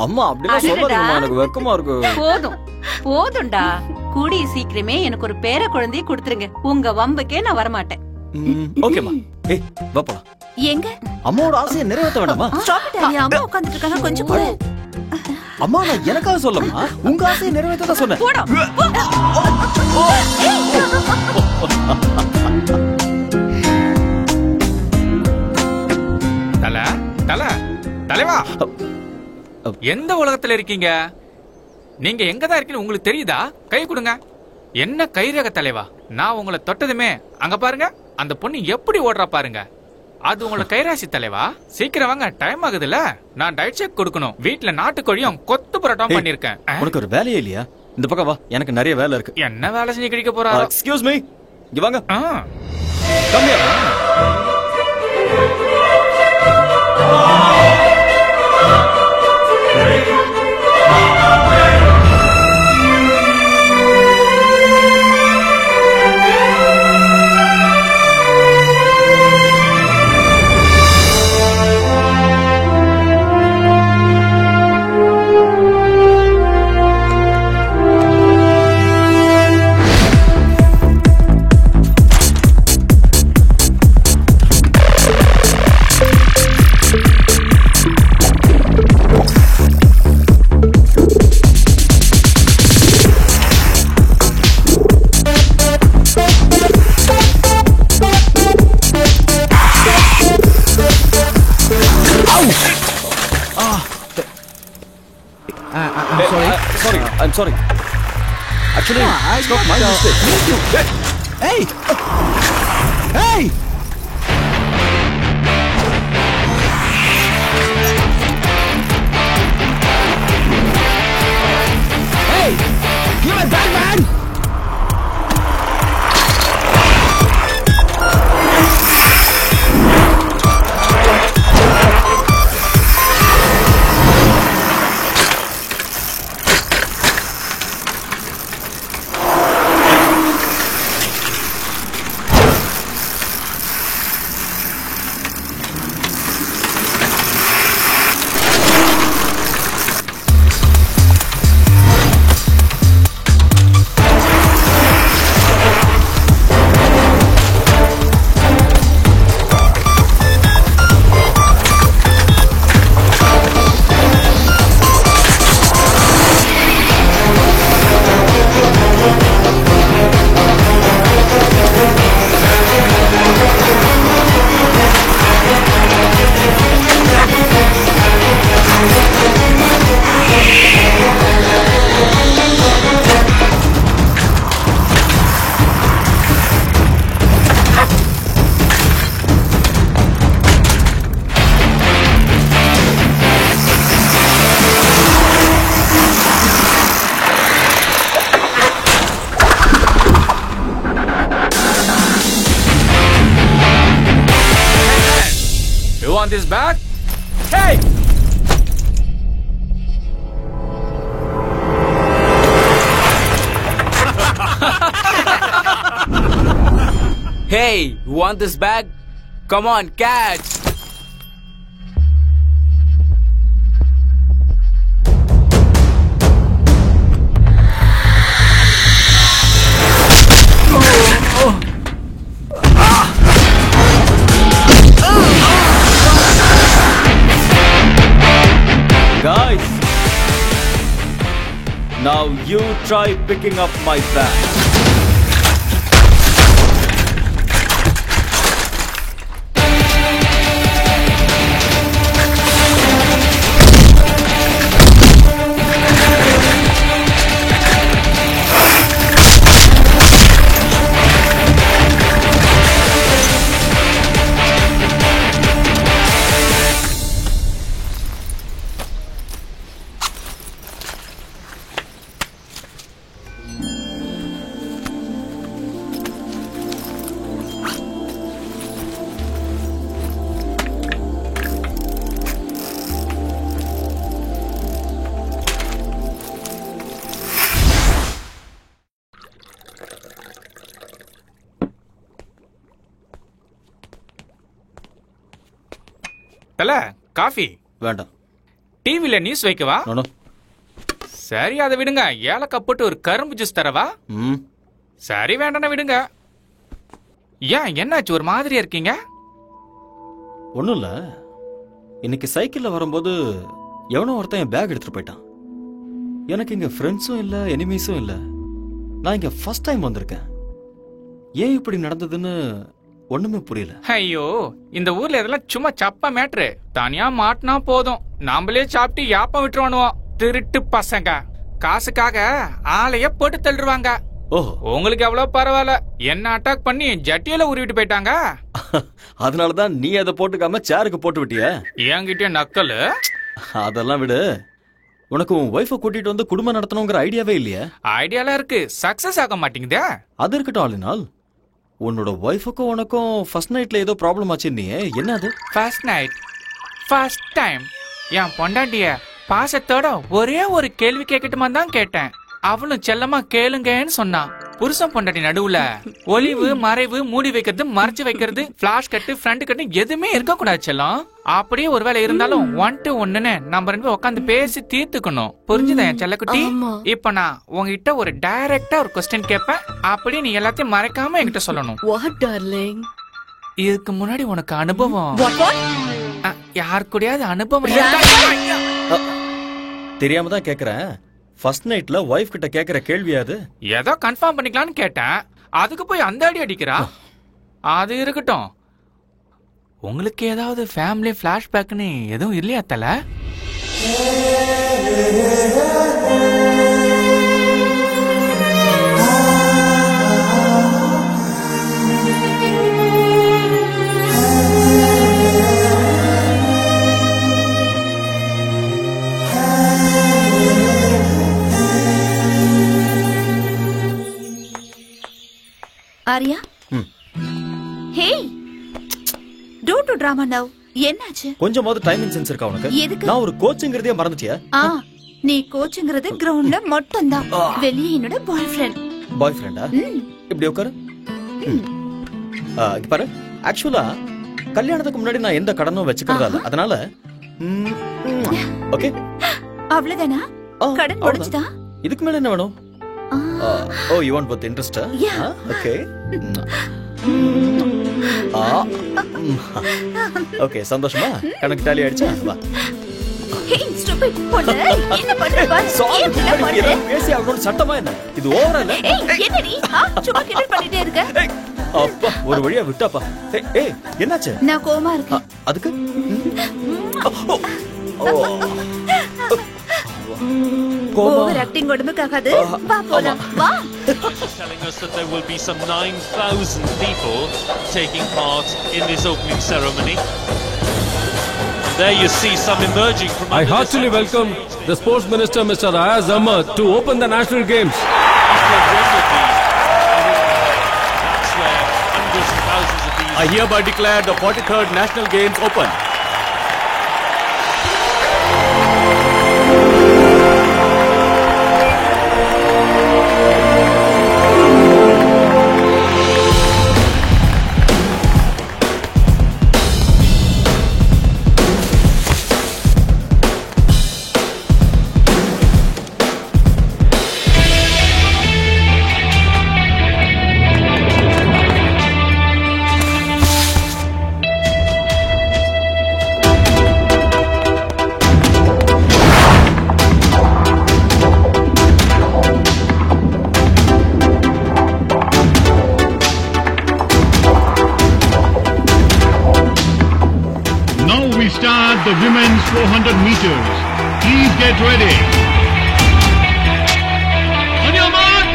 அம்மா அப்படிலாம் சொல்லாதீங்கம்மா, எனக்கு வெக்கமா இருக்கு. போதும்டா, கூடிய சீக்கிரமே எனக்கு ஒரு பேர குழந்தையை கொடுத்துருங்க. உங்க வம்புக்கே நான் வரமாட்டேன். ஓகேமா. ஏய் வா போலாம். எங்க? அம்மாவோட ஆசையை நிறைவேற்ற வேண்டாமா? Stop it. அம்மா உட்கார்ந்துட்டு இருக்காங்க, கொஞ்சம் கூட. அம்மா, நான் எனக்காக சொல்லமா, உங்க ஆசையை நிறைவேற்ற தான் சொன்னேன். போடா. தலைவா, எந்த உலகத்துல இருக்கீங்க? நீங்க எங்கதான் இருக்கீங்க உங்களுக்கு தெரியுதா? கை கொடுங்க. என்ன கைரேக தலைவா, நான் உங்களை தொட்டதுமே அங்க பாருங்க, அந்த பொண்ணு எப்படி ஓடுறா பாருங்க. அது உங்களோட கைராசி தலைவா. சீக்கிரம் வாங்க, டைம் ஆகுதுல்ல. நான் டயட் செக் கொடுக்கணும். வீட்ல நாட்டுக்கோழியும் கொத்து பரோட்டாவும் பண்ணிருக்கேன். உனக்கு ஒரு வேலையே இல்லையா? இந்த பக்கம் வா, எனக்கு நிறைய வேலை இருக்கு. என்ன வேலை செஞ்சு கிடைக்க போறாரோ? எக்ஸ்கியூஸ் மீ, இங்க வாங்க. Come here. I'm sorry. Actually, it's not my mistake. Hey! Hey! Hey! You're a bad man! Want this bag? Hey! Hey, you want this bag? Come on, catch! Guys, now you try picking up my bag. தல, coffee வேண்டாம். டிவில news வைக்கவா? No. சரி, அதை விடுங்க. ஏலக்காய் போட்டு ஒரு கரும்பு ஜூஸ் தரவா? சரி, வேண்டாம் விடுங்க. ஏன், என்னாச்சு ஒரு மாதிரியா இருக்கீங்க? ஒண்ணும் இல்ல. இன்னைக்கு சைக்கிள்ல வரும்போது எவனோ ஒருத்தன் என் பேக் எடுத்துட்டு போயிட்டான். எனக்கு இங்க ஃப்ரெண்ட்ஸும் இல்ல, எனிமீஸும் இல்ல. நான் இங்க ஃபர்ஸ்ட் டைம் வந்திருக்கேன். ஏன் இப்படி நடந்ததுன்னு ஒண்ணுமே புரியல. ஐயோ, இந்த ஊர்ல இதெல்லாம் சும்மா சப்ப மேட்ரு. தனியா மாட்டினா போதும், நாமளே சாப்பிட்டு யாப்பம் விட்டுருவானுவோம். திருட்டு பசங்க காசுக்காக ஆளைய போட்டு தள்ளுவாங்க. ஓஹோ. உங்களுக்கு எவ்வளவு பரவாயில்ல, என்ன அட்டாக் பண்ணி ஜட்டியில உருவிட்டு போயிட்டாங்க. அதனாலதான் நீ அதை போட்டுக்காம சேருக்கு போட்டு விட்டிய. என்கிட்ட நக்கல். அதெல்லாம் விடு. உனக்கு உன் ஒய்ஃபை கூட்டிட்டு வந்து குடும்பம் நடத்தணுங்கிற ஐடியாவே இல்லையா? ஐடியாலாம் இருக்கு, சக்சஸ் ஆக மாட்டேங்குதே. அது இருக்கட்டும் ஆலினால். உன்னோட ஒய்ஃபுக்கும் உனக்கும் ஃபர்ஸ்ட் நைட்ல ஏதோ ப்ராப்ளம் ஆச்சு நீ, என்ன அது? ஃபர்ஸ்ட் நைட், ஃபர்ஸ்ட் டைம் என் பொண்டாட்டிய பாசத்தோட ஒரே ஒரு கேள்வி கேட்கட்டுமா தான் கேட்டேன். அவளும் செல்லமா கேளுங்கன்னு சொன்னான். புருஷன் பொண்டாட்டி நடுவுல ஒளிவு மறைவு, மூடி வைக்கிறது, மறைச்சு வைக்கிறது, பிளாஷ் கட்டு, ஃப்ரண்ட் கட்டு எதுவுமே இருக்க கூடாது செல்லம். அப்படியே ஒருவேளை இருந்தாலும் 1 to 1ன்னு நம்ம 2 பேரும் உட்காந்து பேசி தீர்த்துக்கணும். புரிஞ்சுதா என் செல்லக்குட்டி? இப்ப நான் உங்ககிட்ட ஒரு டைரக்டா ஒரு கொஸ்டின் கேட்பேன், அப்படியே நீ எல்லாத்தையும் மறைக்காம என்கிட்ட சொல்லணும். What darling? இதுக்கு முன்னாடி உனக்கு அனுபவம் யார் கூடயாவது அனுபவம் தெரியாம தான் கேக்குறேன். ஃபர்ஸ்ட் நைட்ல ஒய்ஃப் கிட்ட கேக்குற கேள்வி அது? ஏதோ கன்ஃபார்ம் பண்ணிக்கலாம்னு கேட்டேன், அதுக்கு போய் அந்த அடி அடிக்கிறா. அது இருக்கட்டும், உங்களுக்கு ஏதாவது ஃபேமிலி ஃபிளாஷ்பேக்னு எதுவும் இல்லையா தல? ஆரியா, ஹே, டோன்ட் டு டிராமா நவ. என்னாச்சு? கொஞ்சமாவது டைமிங் சென்ஸ் இருக்கா உனக்கு? எதுக்கு? நான் ஒரு கோச்ங்கிறதே மறந்துட்டியா? நீ கோச்ங்கிறது கிரவுண்ட்ல மட்டும் தான், வெளியே என்னோட பாய் ஃப்ரெண்ட். பாய் ஃப்ரெண்டா? இப்படி உட்காரு. இங்க பாரு, ஆக்சுவலா கல்யாணத்துக்கு முன்னாடி நான் எந்த கடனும் வச்சுக்கிறதா இல்ல, அதனால ஓகே அவ்வளவுதானா? கடன் முடிஞ்சுதா? இதுக்கு மேல என்ன வேணும்? Oh, you want both interest? Yeah. Okay. Okay, சந்தோஷமா? கணக்கு டாலி ஆயிடுச்சா? வா. Hey, stupid பொண்ணு, என்ன பண்ற பாரு? என்ன பண்ற? பேசி அவனோட சட்டமா என்ன? இது ஓவரா இல்ல? ஏய், என்னடி? சும்மா கிண்டல் பண்ணிட்டே இருக்க. அப்பா, ஒரு வழியா விட்டாப்பா. ஏய், என்னாச்சு? நான் கோவமா இருக்கேன். அதுக்கு? ஓவர் ஆக்டிங் உடம்புக்காகாது. வா போலாம். வா. Telling us that there will be some 9,000 people taking part in this opening ceremony. There you see some emerging from I heartily welcome the Sports Minister Mr. Ayaz Ahmad to open the National Games. I hereby declare the 43rd National Games open. Start the women's 400 meters. Please get ready. On your mark.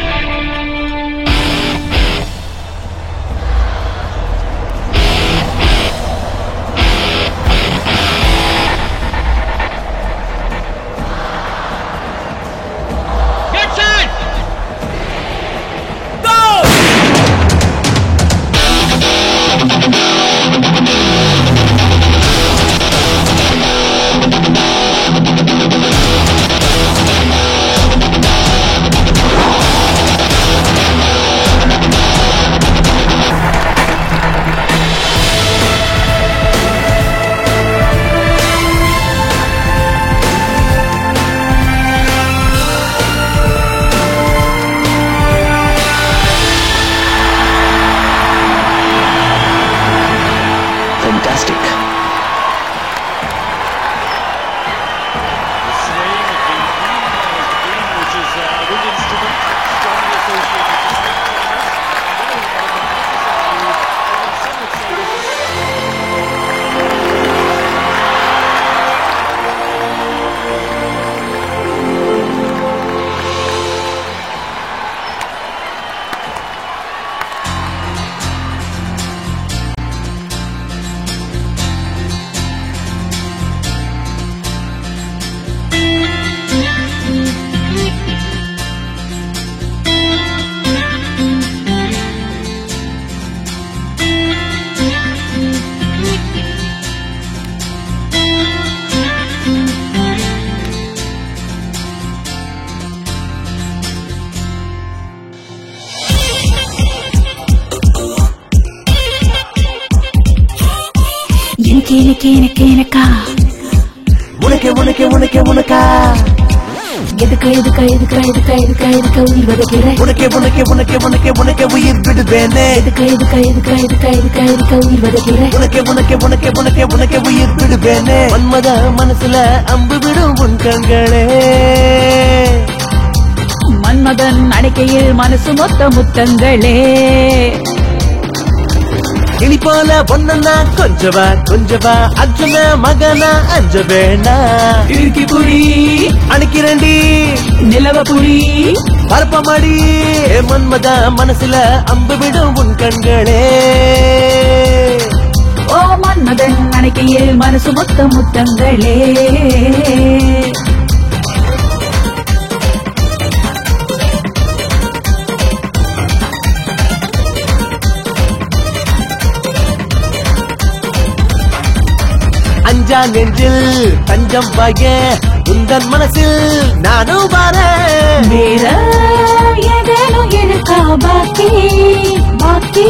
Get set. Go. எனக்கு எனக்கு எனக்கா உனக்கே உனக்கே உனக்கே உனக்கா எதுக்கு எதுக்கு எதுக்கு எதுக்கு எதுக்கு எதுக்கு உயிர் வதைக்கிற உனக்கே உனக்கே உனக்கே உனக்கே உனக்கே உயிர் விடுவேனே எதுக்கு எதுக்கு எதுக்கு எதுக்கு எதுக்கு எதுக்கு உயிர் வதைக்கிற உனக்கே உனக்கே உனக்கே உனக்கே உனக்கே உயிர் விடுவேனே மன்மத மனசுல அம்பு விடும் உன் கண்களே மன்மதன் அணைக்கையில் மனசு மொத்த முத்தங்களே இனி போல பொண்ணா கொஞ்சவா கொஞ்சவா அர்ஜுன மகனா அஞ்ச வேணா இறுக்கி புடி அணைக்கிறண்டி நிலவ புடி பரப்பமடி மன்மத மனசுல அம்பு விடும் உன் கண்களே ஓ மன்மதன் அணைக்கையில் மனசு மொத்த முத்தங்களே அஞ்சா நெஞ்சில் தஞ்சம் பாய உந்தன் மனசில் நானும் வரேன் வேற ஏதேனும் எனக்கா பாக்கி பாக்கி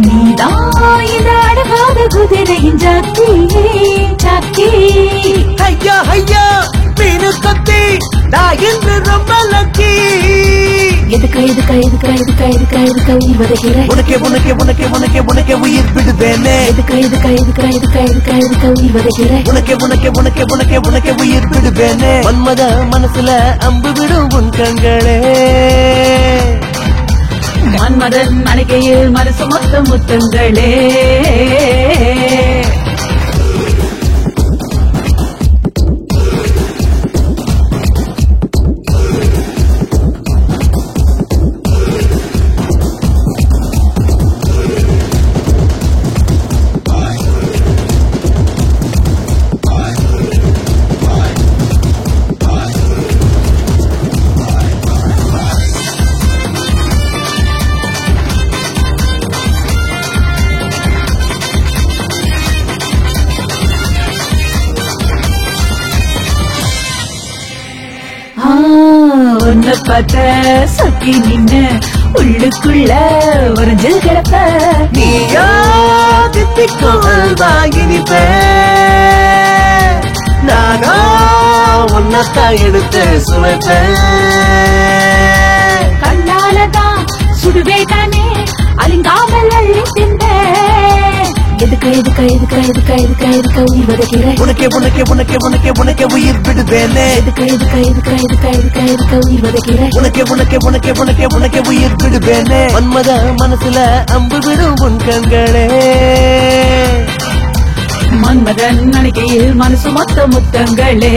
நீதான் இந்த அழகாத குதிரையின் ஜாக்கி ஜாக்கி ஐயா ஐயா மீனு கொத்தி நான் இன்று ரொம்ப லக்கி எதுக்கு எதுக்கு எதுக்கு எதுக்கு எதுக்கு எதுக்கு உயிர் வதைக்கிற உனக்கே உனக்கே உனக்கே உனக்கே உனக்கே உயிர் விடுவேனே எதுக்கு எதுக்கு எதுக்கு எதுக்கு எதுக்கு எதுக்கு உயிர் வதைக்கிற உனக்கே உனக்கே உனக்கே உனக்கே உனக்கே உயிர் விடுவேனே மன்மத மனசுல அம்பு விடும் உன் கண்களே மன்மதன் அணைக்கையில் மனசு மொத்த முத்தங்களே ஒன்ன பார்த்த சொக்கி நின்னு உள்ளுக்குள்ள உறைஞ்சு கிடப்ப நீயா தித்திக்கும் வாங்கினிப்பே நானா உன்னத்தான் எடுத்து சுவைப்பேன் கண்ணாலதான் சுடுவேட்டானே அலிங்காமல் அள்ளி தின்ற எதுக்கு எதுக்கு எதுக்கு எதுக்கு எதுக்கு எதுக்கு உயிர் வதைக்கிற உனக்கே உனக்கே உனக்கே உனக்கே உனக்கே உயிர் விடுவேனே எதுக்கு எதுக்கு எதுக்கு எதுக்கு எதுக்கு எதுக்கு உயிர் வதைக்கிற உனக்கே உனக்கே உனக்கே உனக்கே உனக்கே உயிர் விடுவேனே மன்மத மனசுல அம்பு விடும் உன் கண்களே மன்மதன் அணைக்கையில் மனசு மொத்த முத்தங்களே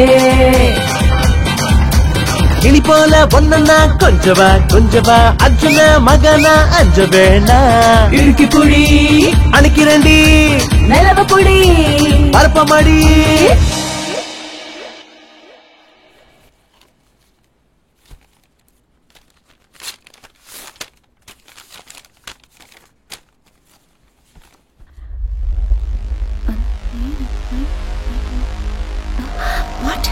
இனி போல பொண்ணா கொஞ்சவா கொஞ்சவா அர்ஜுன மகனா அஞ்ச வேணா இறுக்கி புடி அணைக்கிறண்டி நிலவ புடி பரப்பமடி What?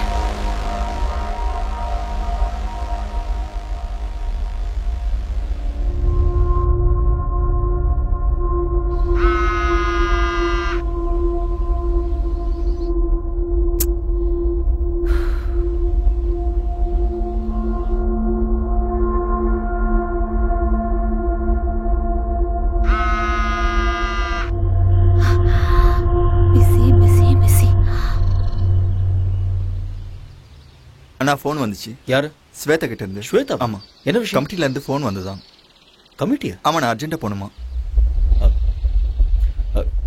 அண்ணா ஃபோன் வந்துச்சு. யாரு? ஸ்வேதா கிட்ட இருந்து. ஸ்வேதா? ஆமா. என்ன விஷயம்? கமிட்டில இருந்து ஃபோன் வந்ததான். கமிட்டியா? ஆமா, நான் அர்ஜென்ட்டா போணுமா.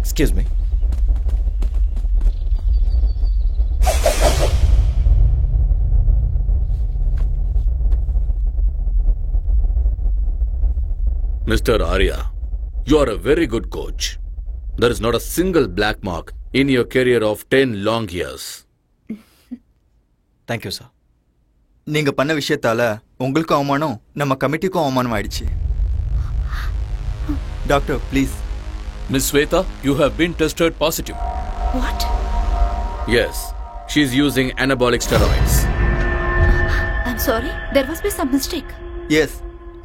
Excuse me. Mr. Arya, you are a very good coach. There is not a single black mark in your career of 10 long years. Thank you, sir. நீங்க பண்ண விஷயத்தால உங்களுக்கும் அவமானம், நம்ம கமிட்டிக்கும் அவமானம் ஆயிடுச்சு. Doctor, please. Miss Sweta, you have been tested positive. What? Yes, she is using anabolic steroids. I'm sorry, there must be some mistake. Yes,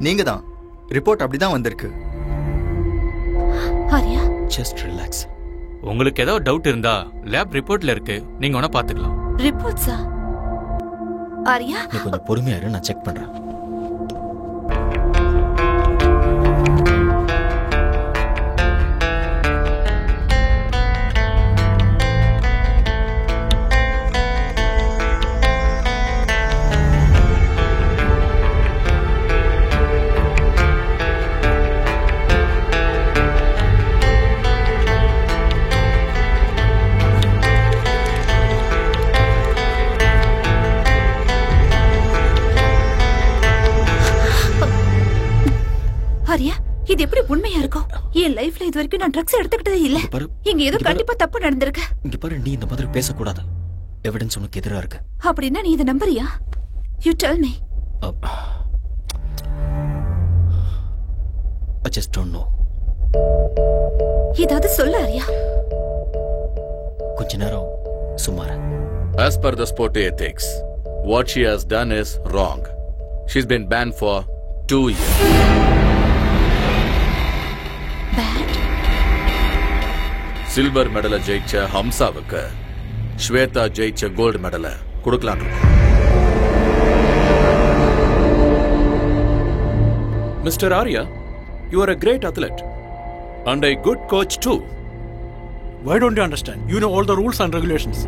நீங்க தான். Report அப்படிதான் வந்திருக்கு. Arya, just relax. உங்களுக்கு ஏதோ டவுட் இருந்தா லேப் ரிப்போர்ட்ல இருக்கு, நீங்க வேணா பாத்துக்கலாம். ரிப்போர்ட்ஸா? ஆரியா நீ கொஞ்சம் பொறுமையா இரு, நான் செக் பண்றேன். ஆரியா, இது எப்படி உண்மையா இருக்கும்? என் லைஃப்ல இது வரைக்கும் நான் ட்ரக்ஸ் எடுத்துக்கிட்டதே இல்ல. இங்க ஏதோ கண்டிப்பா தப்பு நடந்திருக்கு. இங்க பாரு, நீ இந்த மாதிரி பேசக்கூடாது. எவிடன்ஸ் உனக்கு எதிரா இருக்கு. அப்படின்னா நீ இதை நம்புறியா? You tell me. I just don't know. ஏதாவது சொல்ல ஆரியா. கொஞ்ச நேரம் சும்மா இரு. As per the sport ethics, what she has done is wrong. She's been banned for 2 years. Silver மெடலை ஜெயிச்ச ஹம்சாவுக்கு ஸ்வேதா ஜெயிச்ச கோல்டு மெடலை கொடுக்கலாம். Mr. Arya, you are a great athlete and a good coach too. Why don't you understand? You know all the rules and regulations.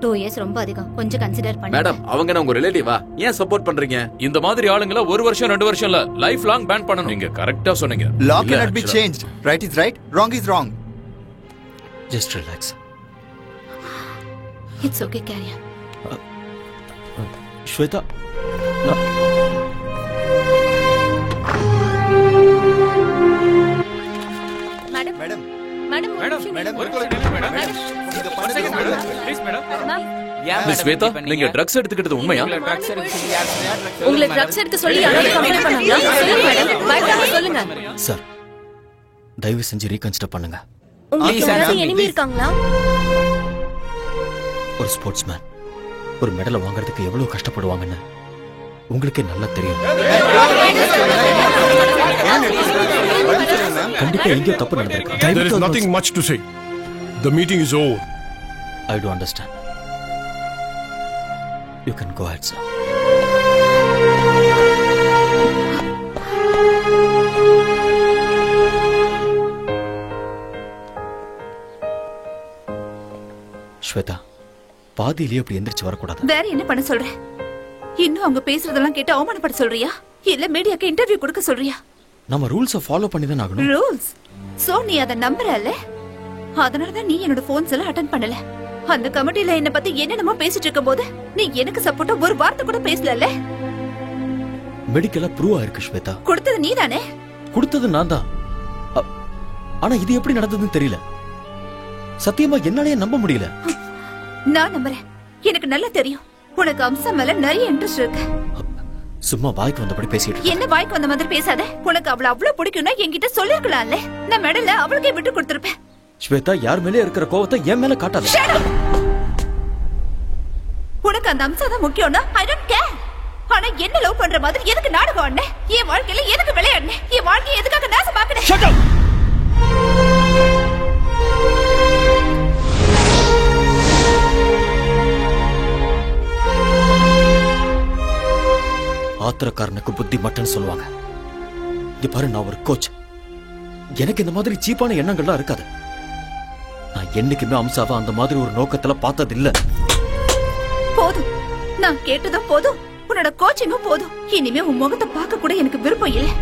2 years ரொம்ப அதிகம், கொஞ்சம் consider பண்ணு. Madam, அவங்க உங்க ரிலேட்டிவா? ஏன் சப்போர்ட் பண்றீங்க? இந்த மாதிரி ஆளுங்கள 1 வருஷம் 2 வருஷம் இல்ல, லைஃப் லாங் பேன் பண்ணணும். நீங்க கரெக்ட்டா சொன்னீங்க. Law cannot be changed. Right is right, wrong is wrong. Just relax. It's okay, carry on. Shweta. Madam madam madam madam ஒரு நிமிஷம் மேடம். ஒரு second madam, please madam. Miss Shweta, நீங்க ட்ரக்ஸ் எடுத்துக்கிட்டது உண்மையா? உங்களை ட்ரக்ஸ் எடுக்க சொல்லி யாராவது கம்ப்ளைன்ட் பண்ணாங்களா? சொல்லுங்க மேடம், பயப்படாம சொல்லுங்க. சார், தயவு செஞ்சு ரீகன்சிடர் பண்ணுங்க. உங்களுக்கு யாராவது எனிமி இருக்காங்களா? ஒரு ஸ்போர்ட்ஸ்மேன் ஒரு மெடலை வாங்குறதுக்கு எவ்வளவு கஷ்டப்படுவாங்கன்னு உங்களுக்கே நல்லா தெரியும். கண்டிப்பா எங்கேயோ தப்பு நடந்திருக்கு. There is nothing much to say. The meeting is over. I do understand. You can go ahead, sir. Shweta, பாதியிலேயே அப்படி எந்திரிச்சு வரக்கூடாது. வேற என்ன பண்ண சொல்ற? இன்னும் அவங்க பேசுறதெல்லாம் கேட்டு அவமானப்பட சொல்றியா? இல்ல மீடியாக்கு இன்டர்வியூ கொடுக்க சொல்றியா? நம்ம ரூல்ஸை ஃபாலோ பண்ணி தான் ஆகணும். ரூல்ஸ்? சோ நீ அத நம்பறல? அதனாலதான் நீ என்னோட போன்ஸ் எல்லாம் அட்டெண்ட் பண்ணல. அந்த கமிட்டில என்ன பத்தி என்னென்னமோ பேசிட்டு இருக்கும்போது நீ எனக்கு சப்போர்ட்டா ஒரு வார்த்தை கூட பேசலல்ல. மெடிக்கலா ப்ரூவ் ஆயிருக்கு ஸ்வேதா. கொடுத்தது நீதானே? கொடுத்தது நான் தான். ஆனா இது எப்படி நடந்ததுன்னு தெரியல. சத்தியமா என்னாலயே நம்ப முடியல. நான் நம்புறேன். எனக்கு நல்லா தெரியும் உனக்கு அம்சம் மேல நிறைய இன்ட்ரெஸ்ட் இருக்கு. சும்மா வாய்க்கு வந்தபடி பேசிட்டு. என்ன வாய்க்கு வந்த மாதிரி பேசாத. உனக்கு அவள அவ்வளவு பிடிக்கும்னா என்கிட்ட சொல்லிருக்கலாம்ல. நான் மெடல அவளுக்கே விட்டு கொடுத்திருப்பேன். ஸ்வேதா, யார் மேலே இருக்கிற கோவத்தை என் மேல காட்டாத. உனக்கு அந்த அம்சம் தான் முக்கியம்னா ஐ டோன்ட் கேர். ஆனா என்ன லவ் பண்ற மாதிரி எதுக்கு நாடகம் ஆடுன? என் வாழ்க்கையில எதுக்கு விளையாடுன? என் வாழ்க்கையை எதுக்காக நாசமாக்குன? Shut up. ஆத்திரக்காரனுக்கு புத்தி மட்டும் சொல்லுவாங்க. இங்க பாரு, நான் ஒரு கோச். எனக்கு இந்த மாதிரி சீப்பான எண்ணங்கள்லாம் இருக்காது. நான் என்னைக்குமே அம்சாவா அந்த மாதிரி ஒரு நோக்கத்துல பார்த்தது இல்ல. போதும், நான் கேட்டதும் போதும். உன்னோட கோச்சிங்கும் போதும். இனிமே உன் முகத்தை பார்க்க கூட எனக்கு விருப்பம் இல்லை.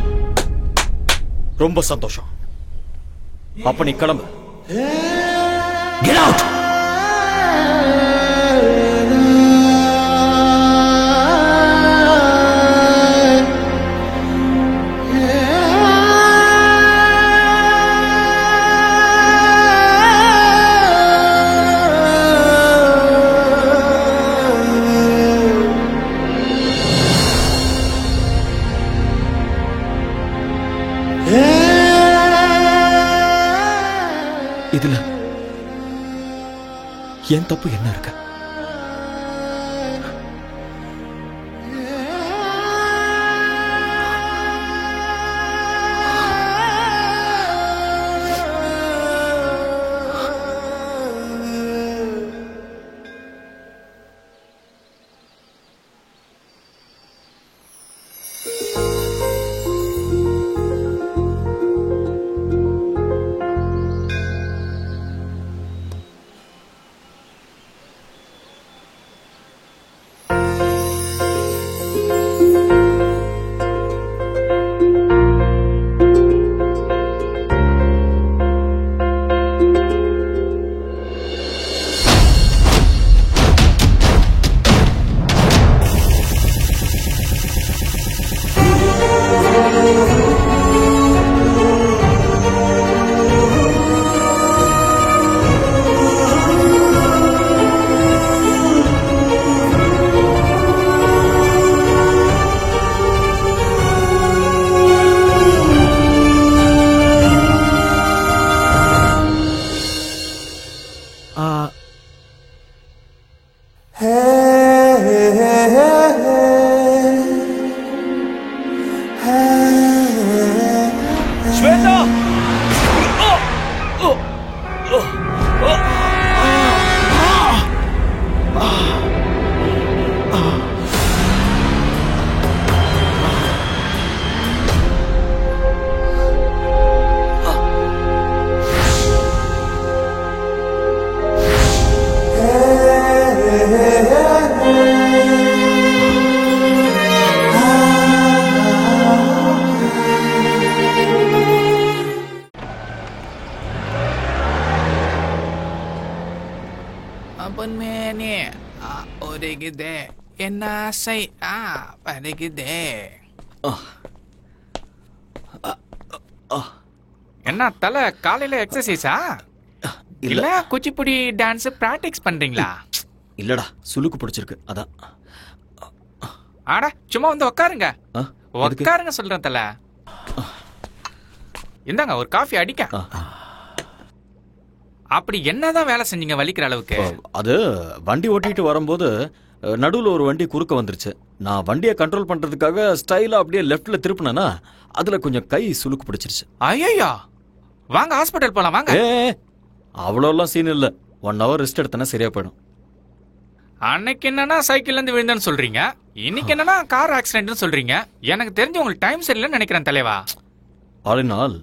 ரொம்ப சந்தோஷம். அப்ப நீ கிளம்பு. Get out. இதுல என் தப்பு என்ன இருக்கு? என்ன ஆசை வருகுதே. என்ன தலை காலையில எக்ஸசைஸா இல்ல குச்சிப்புடி டான்ஸ் பிராக்டிஸ் பண்றீங்களா? இல்லடா சுளுக்கு பிடிச்சிருக்கு அதான். ஆடா சும்மா வந்து உட்காருங்க. உட்காருங்க சொல்றேன் தலை. இந்தாங்க ஒரு காஃபி அடிக்க. அப்படி என்னதான் வேலை செஞ்சீங்க வலிக்கிற அளவுக்கு? அது வண்டி ஓட்டிட்டு வரும்போது நடுவுல ஒரு வண்டி குறுக்க வந்துருச்சு. நான் வண்டியை கண்ட்ரோல் பண்றதுக்காக ஸ்டைலா அப்படியே லெஃப்ட்ல திருப்பினேனா அதுல கொஞ்சம் கை சுளுக்கு பிடிச்சிருச்சு. ஐயோ வாங்க ஹாஸ்பிடல் போலாம் வாங்க. அவ்வளோலாம் சீன் இல்ல. 1 hour ரெஸ்ட் எடுத்தனா சரியா போயிடும். அன்னைக்கு என்னன்னா சைக்கிள்ல இருந்து விழுந்தேன்னு சொல்றீங்க, இன்னைக்கு என்னன்னா கார் ஆக்சிடென்ட்னு சொல்றீங்க. எனக்கு தெரிஞ்சு உங்களுக்கு டைம் சரியில்லைன்னு நினைக்கிறேன் தலைவா. ஆல் இன் ஆல்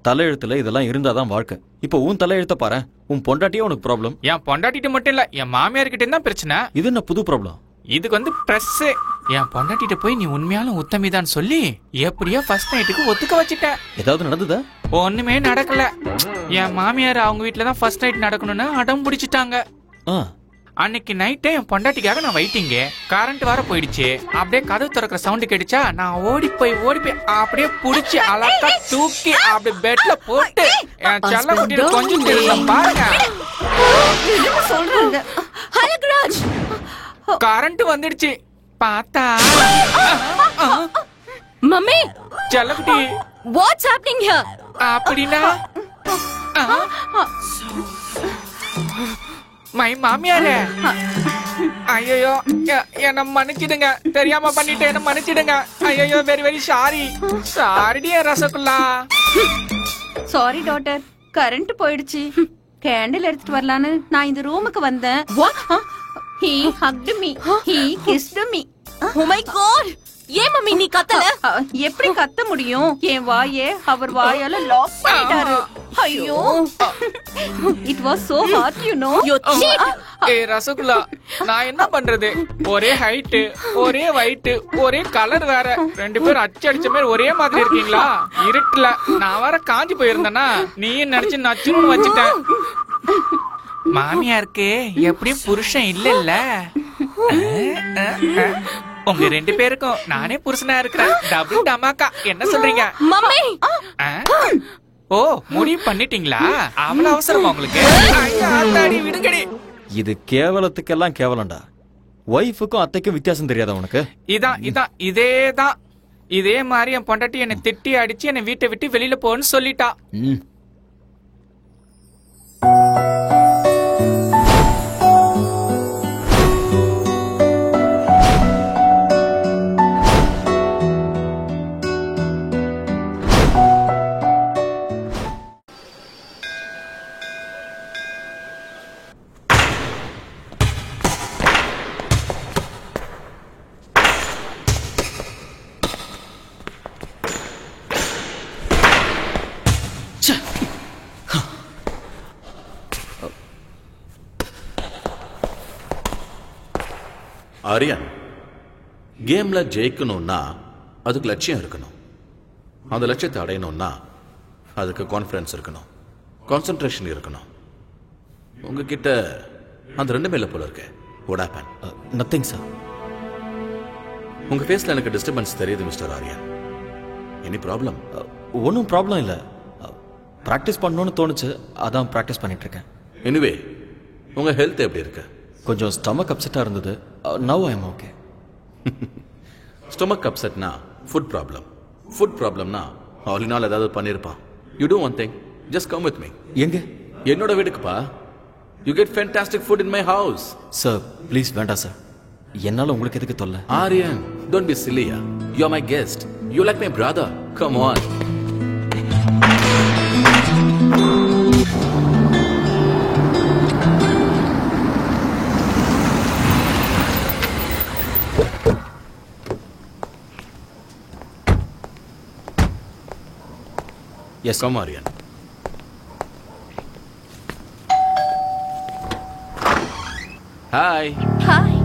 தலையெழுத்துல இதெல்லாம் இருந்தாதான் வாழ்க்கை. இப்போ உன் தலையெழுத்த பாரு. உன் பொண்டாட்டியே உனக்கு ப்ராப்ளம். என் பொண்டாட்டிட்டு மட்டும் இல்ல, என் மாமியார் கிட்ட தான் பிரச்சனை. இது என்ன புது ப்ராப்ளம்? இதுக்கு வந்து பிரஸ். என் பொண்டாட்டிட்ட போய் நீ உண்மையாலும் உத்தமிதான் சொல்லி எப்படியோ ஃபர்ஸ்ட் நைட்டுக்கு ஒத்துக்க வச்சுட்டேன். ஏதாவது நடந்ததா? ஒண்ணுமே நடக்கல. என் மாமியார் அவங்க வீட்டுல தான் ஃபர்ஸ்ட் நைட் நடக்கணும்னு அடம் பிடிச்சிட்டாங்க. அன்னைக்கு நைட்டே என் பொண்டாட்டிக்காக நான் வெயிட்டிங்க. கரண்ட் வர போயிடுச்சு. அப்படியே கதவு திறக்கிற சவுண்ட் கேட்டுச்சா, நான் ஓடி போய் அப்படியே புடிச்சு அழகா தூக்கி அப்படியே பெட்ல போட்டு என் செல்ல குட்டியில கொஞ்சம் தெரியும் பாருங்க. சொல்றாங்க கரண்ட் வந்துடுச்சு. பார்த்தா மம்மி செல்லக்குட்டி வாட்ஸ் ஹேப்பனிங் ஹியர்? அப்படினா மை மாமியாரே, ஐயோ என்ன மன்னிச்சிடுங்க, தெரியாம பண்ணிட்டு என்ன மன்னிச்சிடுங்க. ஐயோ வெரி வெரி சாரி. சாரிடியா ரசகுல்லா. சாரி டாட்டர், கரண்ட் போயிடுச்சு. கேண்டில் எடுத்துட்டு வரலான்னு நான் இந்த ரூமுக்கு வந்தேன். He hugged me. He kissed me. Oh my god! ஏன் மம்மி நீ கத்தல? எப்படி கத்த முடியும்? என் வாயே அவர் வாயால லாக் பண்ணிட்டாரு. ஐயோ, it was so hard, you know. ஏய் ரசகுல்லா, நான் என்ன பண்றது? ஒரே ஹைட், ஒரே weight, ஒரே கலர் வேற. ரெண்டு பேரும் அடிச்ச மாதிரி ஒரே மாதிரி இருக்கீங்களா? இருட்டுல நான் வேற காஞ்சி போயிருந்தேனா, நீ நினைச்சு நச்சுன்னு வச்சுட்டேன். மாமியாருக்கு எப்படியும் புருஷன் இல்ல. உங்க ரெண்டு பேருக்கும் நானே புருஷனா இருக்கிறேன். டபுள் டமாக்கா. என்ன சொல்றீங்க மம்மி? ஓ முடிவு பண்ணிட்டீங்களா? அவ்வளவு அவசரமா உங்களுக்கு? விடுங்கடி. இது கேவலத்துக்கெல்லாம் கேவலம்டா. ஒய்ஃபுக்கும் அத்தைக்கும் வித்தியாசம் தெரியாதா உனக்கு? இதேதான். இதே மாதிரி என் பொண்டாட்டி என்னை திட்டி அடிச்சு என்னை வீட்டை விட்டு வெளியில போன்னு சொல்லிட்டா. ஆரியன், கேம்ல ஜெயிக்கணும்னா அதுக்கு லட்சியம் இருக்கணும். அந்த லட்சியத்தை அடையணும்னா அதுக்கு கான்ஃபிடன்ஸ் இருக்கணும், கான்சென்ட்ரேஷன் இருக்கணும். உங்ககிட்ட அந்த ரெண்டுமே இல்லை போல இருக்கு. What happened? Nothing sir. உங்க ஃபேஸ்ல எனக்கு டிஸ்டர்பன்ஸ் தெரியுது மிஸ்டர் ஆரியன். Any problem? ஒன்றும் ப்ராப்ளம் இல்லை. ப்ராக்டிஸ் பண்ணணும்னு தோணுச்சு, அதான் ப்ராக்டிஸ் பண்ணிட்டு இருக்கேன். எனிவே உங்க ஹெல்த் எப்படி இருக்கு? கொஞ்சம் ஸ்டமக் அப்செட்டா இருந்தது. Now I am okay. Stomach அப்செட்னா ஃபுட் ப்ராப்ளம். ஃபுட் ப்ராப்ளம்னா ஆல் இன் ஆல் ஏதாவது பண்ணிருப்பான். You do one thing, just come with me. எங்க? என்னோட வீட்டுக்குப்பா. You get fantastic food in my house. Sir please வேண்டாம் சார். என்னால உங்களுக்கு எதுக்கு தொல்லை? ஆரியன், டோன்ட் பி சில்லியா. You are my guest. You like my brother. Come on. Yes come Aryan. Hi. Hi.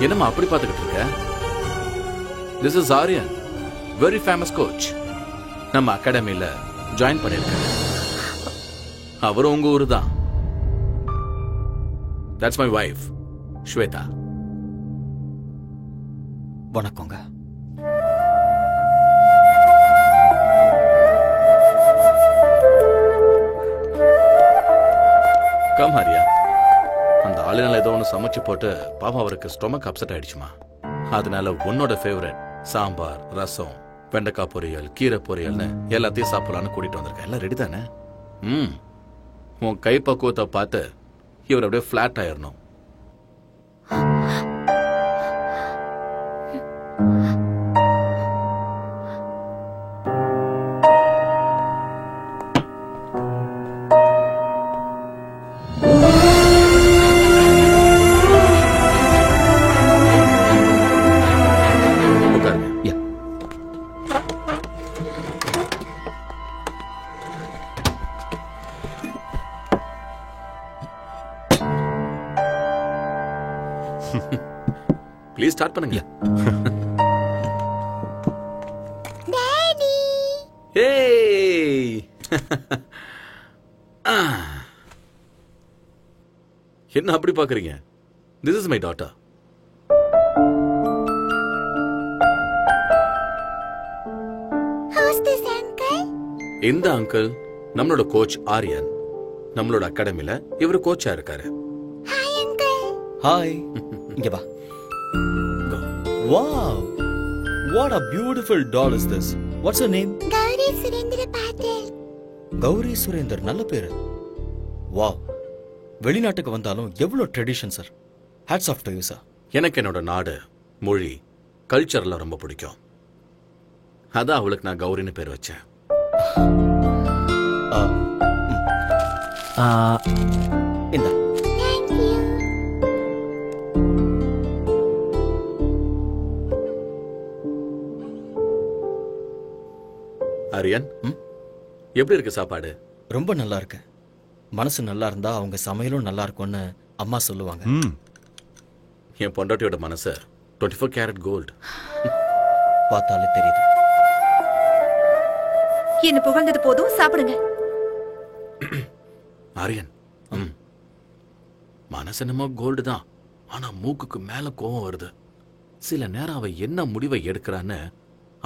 என்னம்மா அப்படி பார்த்துக்கிட்டு இருக்க? This is Aryan, very famous coach. நம்ம அகாடமியில ஜாயின் பண்ணிருக்காரு. அவரும் உங்க ஊரு தான். That's my wife Shweta. வணக்கங்க. கம் ஆரியா. அந்த ஆளுநர் ஏதோ ஒன்று சமைச்சு போட்டு பாவம் அவருக்கு ஸ்டொமக் அப்செட் ஆயிடுச்சுமா. அதனால உன்னோட ஃபேவரட் சாம்பார், ரசம், வெண்டைக்காய் பொரியல், கீரை பொரியல்னு எல்லாத்தையும் சாப்பிடலான்னு கூட்டிட்டு வந்திருக்கேன். எல்லாம் ரெடி தானே? உன் கை பக்குவத்தை பார்த்து இவர் அப்படியே ஃபிளாட் ஆயிரணும். ப்ளீஸ் ஸ்டார்ட் பண்ணுங்க. டாடி. ஏய். என்ன அப்படி பாக்குறீங்க? This is my daughter. Who's this uncle? இந்த அங்கிள் நம்மளோட கோச் ஆரியன். நம்மளோட அகாடமில இவர் கோச்சா இருக்காரு. Hi uncle. ஹாய். இங்க வா. Wow! What a beautiful doll is this? What's her name? Gauri Surendra Patil. Gowri Surender, நல்ல பேரு. வாவ். வெளிநாட்டுக்கு வந்தாலும் எவ்வளவு tradition sir. Hats off to you sir. எனக்கு என்னோட நாடு, மொழி, கல்ச்சர்லாம் ரொம்ப பிடிக்கும். அதான் அவளுக்கு நான் கௌரின்னு பேர் வச்சேன். இந்த ஆரியன், எப்படி இருக்கு சாப்பாடு? ரொம்ப நல்லா இருக்கு. மனசு நல்லா இருந்தா அவங்க சமையலும் நல்லா இருக்கும்னு அம்மா சொல்லுவாங்க. என் பொண்டாட்டியோட மனசு 24 கேரட் கோல்டு. பார்த்தாலே தெரியுது. என்ன புகழ்ந்தது போதும், சாப்பிடுங்க. ஆரியன், மனசு என்னமோ கோல்டு தான், ஆனா மூக்குக்கு மேல கோவம் வருது. சில நேரம் அவ என்ன முடிவை எடுக்கிறான்னு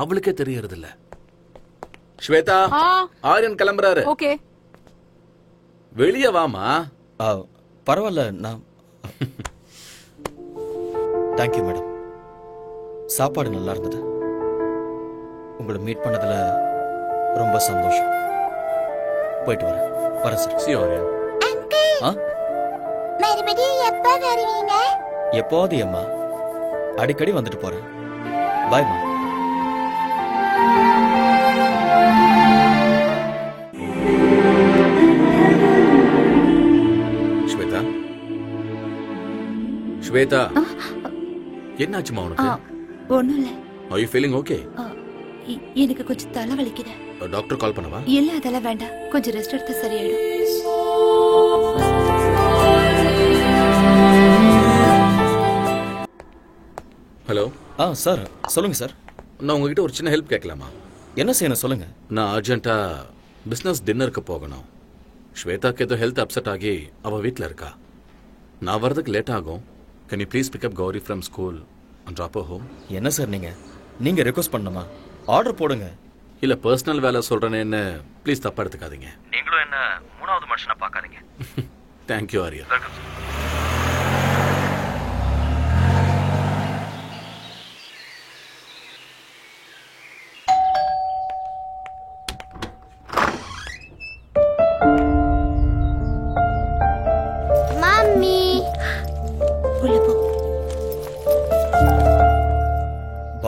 அவளுக்கே தெரியறது இல்ல. ஸ்வேதா, ஆரியன் கிளம்புறாரு. ஓகே. வெளியே வாமா. பரவாயில்ல, நான் தேங்க்யூ மேடம். சாப்பாடு நல்லா இருந்தது. உங்களை மீட் பண்ணதுல ரொம்ப சந்தோஷம். போயிட்டு வரேன் சார். சி ஆரியன். மறுபடியும் எப்ப வருவீங்க? எப்போது அம்மா, அடிக்கடி வந்துட்டு போறேன். பாய்மா. ஸ்வேதா, ஸ்வேதா, என்னாச்சுமா உனக்கு? ஒண்ணும் இல்ல. Are you feeling okay? எனக்கு கொஞ்சம் தலை வலிக்குது. டாக்டர் கால் பண்ணவா? இல்ல, அதெல்லாம் வேண்டாம். கொஞ்சம் ரெஸ்ட் எடுத்து சரியாயிடும். ஹலோ. சார் சொல்லுங்க சார். நான் உங்ககிட்ட ஒரு சின்ன ஹெல்ப் கேட்கலாமா? என்ன செய்யணும் சொல்லுங்க. நான் அர்ஜென்ட்டா பிசினஸ் டின்னருக்கு போகணும். ஸ்வேதாக்கு ஏதோ ஹெல்த் அப்செட் ஆகி அவ வீட்டில் இருக்கா. நான் வரதுக்கு லேட் ஆகும். Can you please pick up Gauri from school and drop her home? என்ன சார் நீங்க ரெக்வஸ்ட் பண்ணணுமா? ஆர்டர் போடுங்க. இல்ல பர்சனல் வேலை சொல்றேன்னு ப்ளீஸ் தப்பா எடுத்துக்காதீங்க. நீங்களும் என்ன மூணாவது மனுஷனா பார்க்காதீங்க. தேங்க்யூ ஆரியா. மம்மி,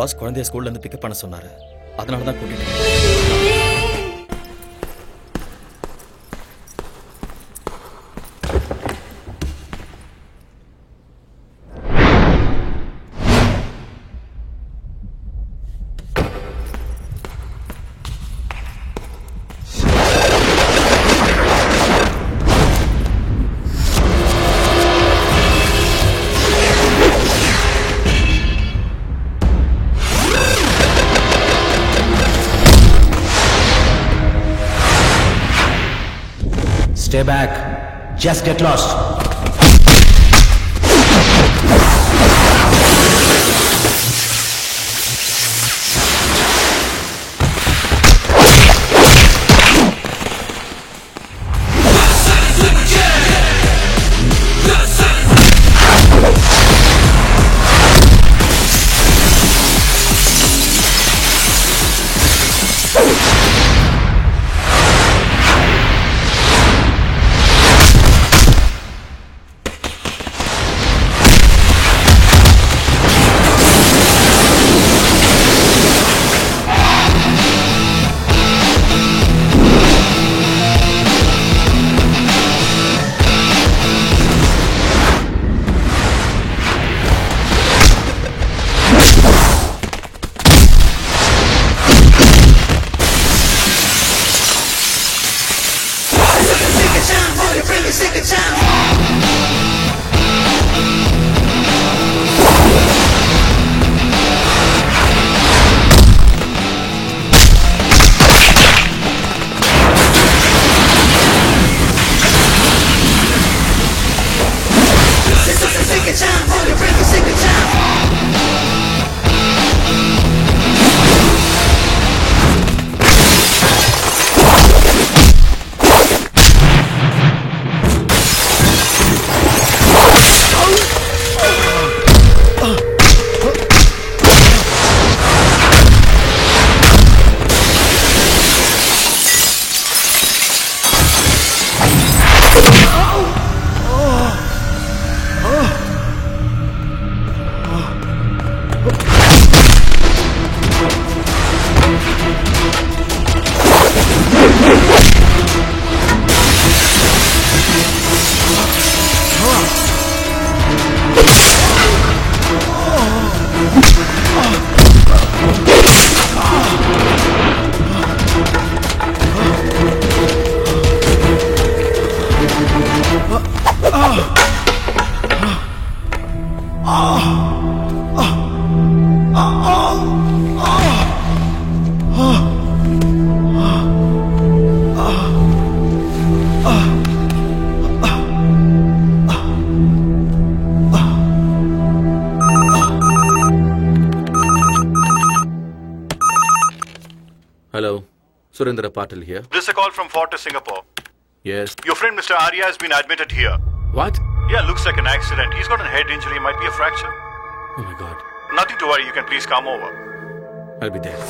பாஸ் குழந்தைய ஸ்கூல்ல இருந்து பிக்கப் பண்ண சொன்னாரு. அதனால தான் கூட்டிட்டு Stay back. Just get lost. Hello, Surendra Patil here. This is a call from Fortis, Singapore. Yes. Your friend Mr. Arya has been admitted here. What? Yeah, looks like an accident. He's got a head injury, might be a fracture. Oh my God. Nothing to worry, you can please come over. I'll be there.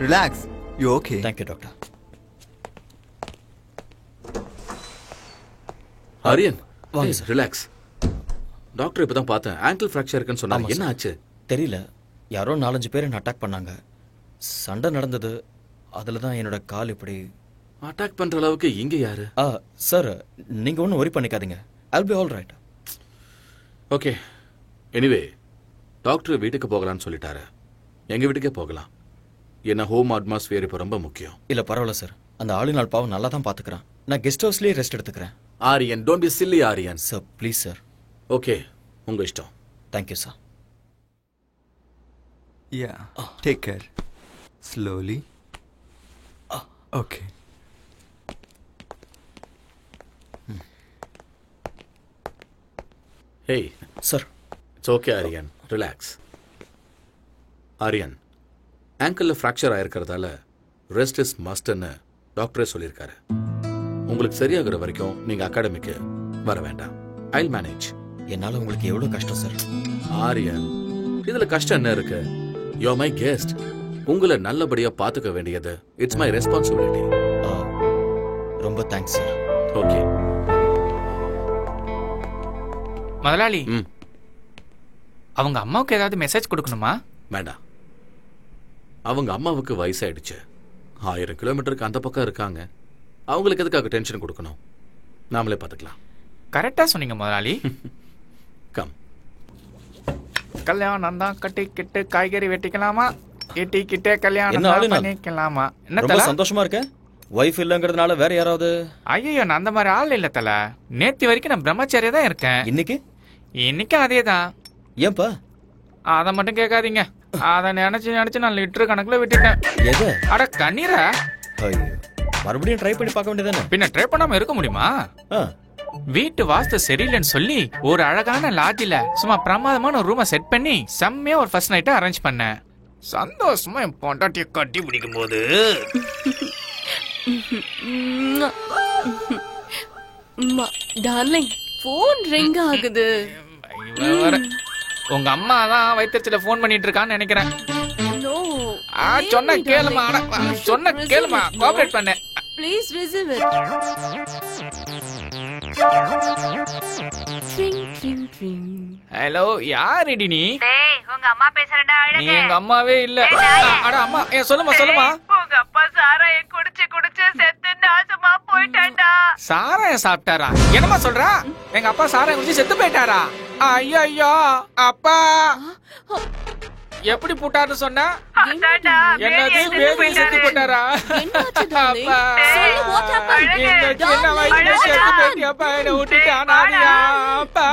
Relax. You okay? Thank you, doctor. Aryan, வாங்க sir. Relax. Doctor இப்பதான் பார்த்தேன். Angle fracture இருக்குன்னு சொன்னாங்க. என்ன ஆச்சு? தெரியல. யாரோ 4-5 பேர் என்ன அட்டாக் பண்ணாங்க. சண்டை நடந்தது. அதுல தான் என்னோட கால் இப்படி அட்டாக் பண்ற அளவுக்கு இங்க யாரு? சார், நீங்க ஒன்றும் worry பண்ணிக்காதீங்க. I'll be all right. Okay. Anyway, doctor வீட்டுக்கு போகலான்னு சொல்லிட்டாரு. எங்க வீட்டுக்கே போகலாம். என்ன ஹோம் அட்மாஸ்பியர் இப்போ ரொம்ப முக்கியம். இல்ல பரவாயில்ல சார். அந்த ஆளுநாள் பாவம் நல்லா தான் பாத்துக்கிறேன். நான் கெஸ்ட் ஹவுஸ்லயே ரெஸ்ட் எடுத்துக்கிறேன். Aryan, don't B chilli Aryan. Sir please sir. Okay, உங்க இஷ்டம். Thank you sir. Yeah. Take care. Slowly. Okay. Hey. Sir. It's okay, Aryan. Relax. Aryan, ankle fracture ஆயிருக்கிறதால ரெஸ்ட் இஸ் மஸ்ட்னு டாக்டரே சொல்லியிருக்காரு. உங்களுக்கு சரியாகிற வரைக்கும் நீங்க அகாடமிக்கு வர வேண்டாம். I'll manage. என்னால உங்களுக்கு எவ்வளவு கஷ்டம் சார். ஆரியன், இதுல கஷ்டம் என்ன இருக்கு? You are my guest. உங்களை நல்லபடியா பாத்துக்க வேண்டியது இட்ஸ் மை ரெஸ்பான்சிபிலிட்டி. ரொம்ப தேங்க்ஸ் சார். ஓகே முதலாளி, அவங்க அம்மாவுக்கு ஏதாவது மெசேஜ் கொடுக்கணுமா? வேண்டாம். அவங்க அம்மாவுக்கு வயசாயிடுச்சு. 1000 கிலோமீட்டருக்கு அந்த பக்கம் இருக்காங்க. அவங்களுக்கு எதுக்காக டென்ஷன் கொடுக்கணும்? நாமளே பார்த்துக்கலாம். கரெக்டா சொன்னீங்க முதலாளி. கம். கல்யாணம் தான் கட்டிக்கிட்டு காய்கறி வெட்டிக்கலாமா? கட்டிக்கிட்டே கல்யாணம் என்ன ஆளு நான்? பண்ணிக்கலாமா? என்ன ரொம்ப தல? சந்தோஷமா இருக்க? வைஃப் இல்லங்கிறதுனால வேற யாராவது? ஐயோ, நான் அந்த மாதிரி ஆள் இல்ல தல. நேத்து வரைக்கும் நான் பிரம்மச்சாரியா தான் இருக்கேன். இன்னைக்கு அதே தான். ஏன்பா? அத மட்டும் கேட்காதீங்க. அத நினைச்சு நான் லிட்டர் கணக்குல விட்டுட்டேன். அட கண்ணீரா? மறுபடியும் ட்ரை பண்ணி பார்க்க வேண்டியதானே? பின்ன ட்ரை பண்ணாம இருக்க முடியுமா? வீட்டு வாஸ்து சரியில்லைன்னு சொல்லி ஒரு அழகான லாட்ஜில சும்மா பிரமாதமான ஒரு ரூமை செட் பண்ணி செம்மையா ஒரு ஃபர்ஸ்ட் நைட்டை அரேஞ்ச் பண்ணேன். சந்தோஷமா என் பொண்டாட்டிய கட்டி பிடிக்கும் போது டார்லிங், போன் ரிங் ஆகுது. உங்க அம்மா தான் வைத்தியத்துல போன் பண்ணிட்டு இருக்கான்னு நினைக்கிறேன். சொன்ன கேளுமா, சொன்ன கேளுமா, கோஆபரேட் பண்ணு. Please receive it. ஹலோ, யாருடி நீ? உங்க அம்மா பேசுறடா. நீ எங்க அம்மாவே இல்ல. அட அம்மா, சொல்லுமா. உங்க அப்பா சாராயம் குடிச்சு செத்து நாசமா போயிட்டான்டா. சாராயம் சாப்பிட்டாரா? என்னமா சொல்றா? எங்க அப்பா சாராயம் குடிச்சு செத்து போயிட்டாரா? ஐயோ அப்பா எப்படி போட்டாரு சொன்னா? என்னது பேபி செத்து போட்டாரா? அப்பா சின்ன வயசுல செத்து போயிட்டியாப்பா, என்ன விட்டுட்டு அனாதையா? அப்பா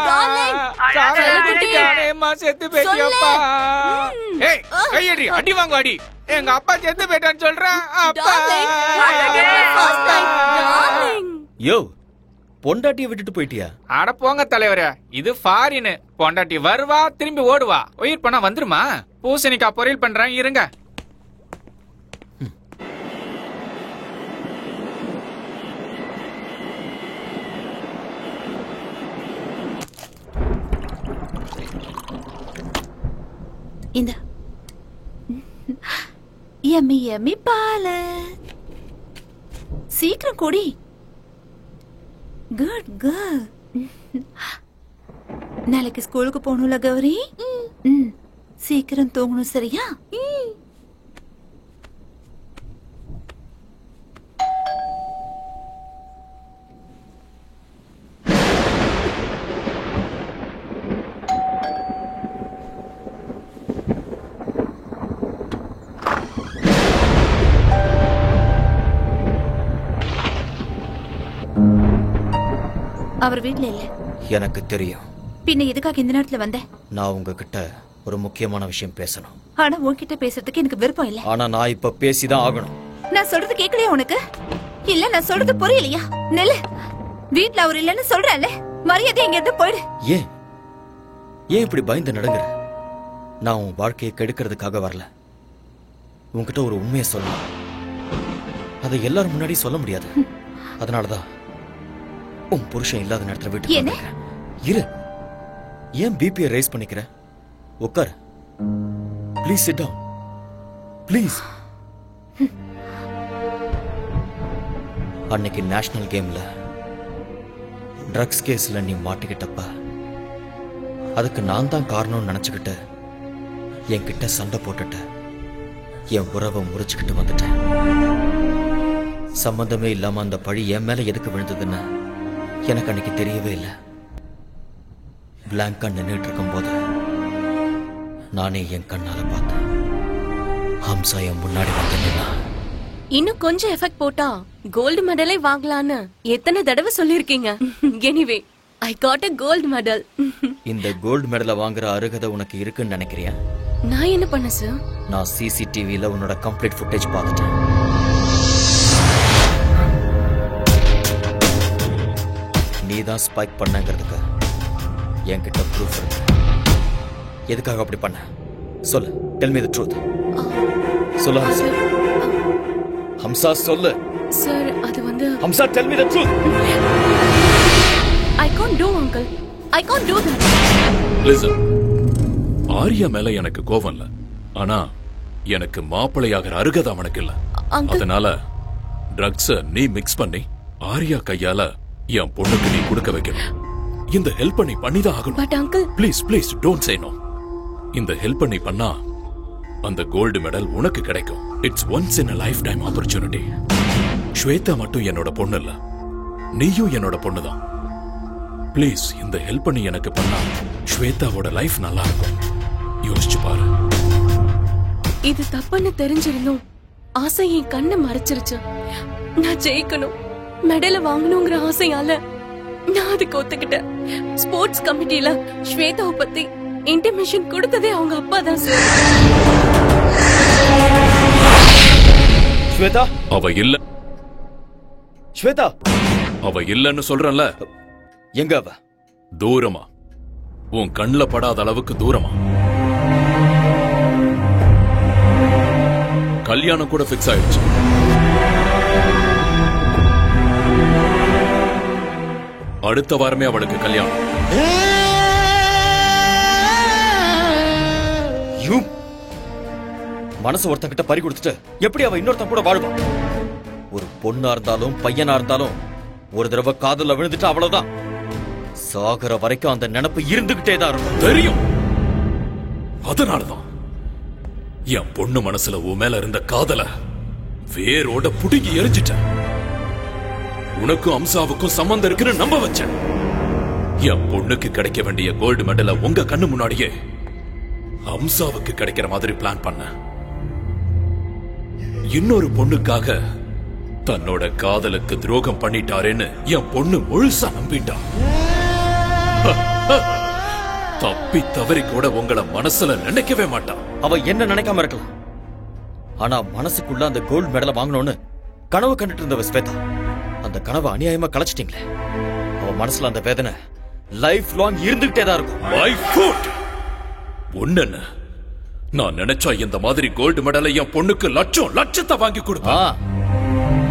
சாராயம் குடிக்கானேம்மா செத்து போயிட்டியாப்பா. ஏய் கையடி, அடி வாங்க அடி. எங்க அப்பா செத்து போயிட்டான்னு சொல்றேன். அப்பா யோ, பொண்டாட்டியை விட்டுட்டு போயிட்டியா? அட போங்க தலைவரே, இது ஃபாரின். பொண்டாட்டி வருவா, திரும்பி ஓடுவா. உயிர் பண்ணா வந்துருமா? பூசணிக்கா பொரியல் பண்றேன், இருங்க. இந்த எம்மி எம்மி பால் சீக்கிரம் குடி. Good good. நாளைக்கு ஸ்கூலுக்கு போகணும்ல கௌரி? சீக்கிரம் தூங்கணும், சரியா? அவர் வீட்ல இல்ல. எனக்கு தெரியும். பின்ன எதுக்காக இந்த நேரத்துல வந்த? நான் உங்ககிட்ட ஒரு முக்கியமான விஷயம் பேசணும். ஆனா உன்கிட்ட பேசுறதுக்கு எனக்கு விருப்பம் இல்ல. ஆனா நான் இப்ப பேசிதான் ஆகணும். நான் சொல்றது கேட்கலையா உனக்கு? இல்ல நான் சொல்றது புரியலையா? நெல்ல வீட்ல அவர் இல்லன்னு சொல்றல, மரியாதை எங்க இருந்து போயிடு. ஏன் இப்படி பயந்து நடங்குற? நான் உன் வாழ்க்கையை கெடுக்கிறதுக்காக வரல. உன்கிட்ட ஒரு உண்மையை சொல்லணும். அதை எல்லாரும் முன்னாடி சொல்ல முடியாது. அதனாலதான் உன் புருஷன் இல்லாத நேரத்துல வீட்டுக்கு இரு. ஏன் பிபியை ரைஸ் பண்ணிக்கிற? உட்கார். Please sit down. ப்ளீஸ். அன்னைக்கு நேஷனல் கேம்ல ட்ரக்ஸ் கேஸ்ல நீ மாட்டிக்கிட்டப்ப அதுக்கு நான் தான் காரணம்னு நினைச்சுக்கிட்டு என்கிட்ட சண்டை போட்டுட்டு என் உறவை முறிச்சுக்கிட்டு வந்துட்டேன். சம்பந்தமே இல்லாம அந்த பழி என் மேல எதுக்கு விழுந்ததுன்னு எனக்கு அன்னைக்கு தெரியவே இல்லை. பிளாங்கா நின்றுட்டு இருக்கும் போது நானே என் கண்ணால பார்த்தேன். ஹம்சா என் முன்னாடி வந்து நின்னா. இன்னும் கொஞ்சம் எஃபெக்ட் போட்டா கோல்டு மெடலே வாங்கலான்னு எத்தனை தடவை சொல்லிருக்கீங்க. Anyway I got a gold medal. இந்த கோல்டு மெடலை வாங்குற அருகதை உனக்கு இருக்குன்னு நினைக்கிறியா? நான் என்ன பண்ண சார்? நான் சிசிடிவில உன்னோட கம்ப்ளீட் ஃபுட்டேஜ் பார்த்துட்டேன். நீ தான் ஸ்பைக் பண்ணங்கிறதுக்கு என்கிட்ட ப்ரூஃப் இருக்கு. எதுக்காக அப்படி பண்ண? சொல்லு. Tell me the truth. சொல்லு ஹம்சா. ஹம்சா சொல்லு. சார் அது வந்து Hamsa tell me the truth. I can't do uncle. I can't do that. Listen. Arya மேல எனக்கு கோவம் இல்ல, ஆனா எனக்கு மாப்பிள்ளையாகிற அருகதை அவனுக்கு இல்ல. அதனால ட்ரக்ஸ நீ மிக்ஸ் பண்ணி ஆரியா கையால என் பொண்ணுக்கு நீ கொடுக்க வைக்கணும். இந்த ஹெல்ப் நீ பண்ணிதான் ஆகணும். But uncle, please please don't say no. இந்த ஹெல்ப் நீ பண்ணா அந்த கோல்டு மெடல் உனக்கு கிடைக்கும். It's once in a lifetime opportunity. Shweta மட்டும் என்னோட பொண்ணு இல்ல, நீயும் என்னோட பொண்ணுதான். ப்ளீஸ் இந்த ஹெல்ப் நீ எனக்கு பண்ணா ஸ்வேதாவோட லைஃப் நல்லா இருக்கும். யோசிச்சு பாரு. இது தப்புன்னு தெரிஞ்சிருந்தோம் ஆசை என் கண்ணை மறைச்சிருச்சு. நான் ஜெயிக்கணும், மெடலை வாங்கணுங்கிற ஆசையால நான் அதுக்கு ஒத்துக்கிட்டேன். ஸ்போர்ட்ஸ் கமிட்டில ஸ்வேதாவை பத்தி இன்டிமேஷன் கொடுத்ததே அவங்க அப்பா தான் சார். ஸ்வேதா அவ இல்ல. ஸ்வேதா அவ இல்லன்னு சொல்றல. எங்க அவ? தூரமா, உன் கண்ணுல படாத அளவுக்கு தூரமா. கல்யாணம் கூட பிக்ஸ் ஆயிடுச்சு. அடுத்த வாரமே அவளுக்கு கல்யாணம். மனசு ஒருத்தங்கிட்ட பறி கொடுத்துட்டு எப்படி அவ இன்னொருத்தன் கூட வாழ்வா? ஒரு பொண்ணா இருந்தாலும் பையனா இருந்தாலும் ஒரு தடவை காதல விழுந்துட்டு அவ்வளவுதான். சாகர வரைக்கும் அந்த நினைப்பு இருந்துகிட்டே தான் இருக்கும். தெரியும். அதனாலதான் என் பொண்ணு மனசுல உன் மேல இருந்த காதல வேரோட புடுங்கி எரிஞ்சிட்டேன். உனக்கும் அம்சாவுக்கும் சம்பந்தம் இருக்குன்னு நம்ப வச்சேன். என் பொண்ணுக்கு கிடைக்க வேண்டிய கோல்டு மெடலை உங்க கண்ணு முன்னாடியே அம்சாவுக்கு கிடைக்கிற மாதிரி பிளான் பண்ண. இன்னொரு பொண்ணுக்காக தன்னோட காதலுக்கு துரோகம் பண்ணிட்டாரேன்னு என் பொண்ணு முழுசா நம்பிட்டான். தப்பி தவறி கூட உங்களை மனசுல நினைக்கவே மாட்டான். அவ என்ன நினைக்காம இருக்கலாம், ஆனா மனசுக்குள்ள அந்த கோல்டு மெடலை வாங்கணும்னு கனவு கண்டுட்டு இருந்தவ ஸ்வேதா. அந்த கனவை அநியாயமா கலைச்சிட்டீங்களே. அவ மனசுல அந்த வேதனை லைஃப் லாங் இருந்துகிட்டே தான் இருக்கும். My foot. ஒண்ணு நான் நினைச்சா இந்த மாதிரி கோல்டு மெடலை என் பொண்ணுக்கு லட்சத்தை வாங்கி கொடுப்பேன்.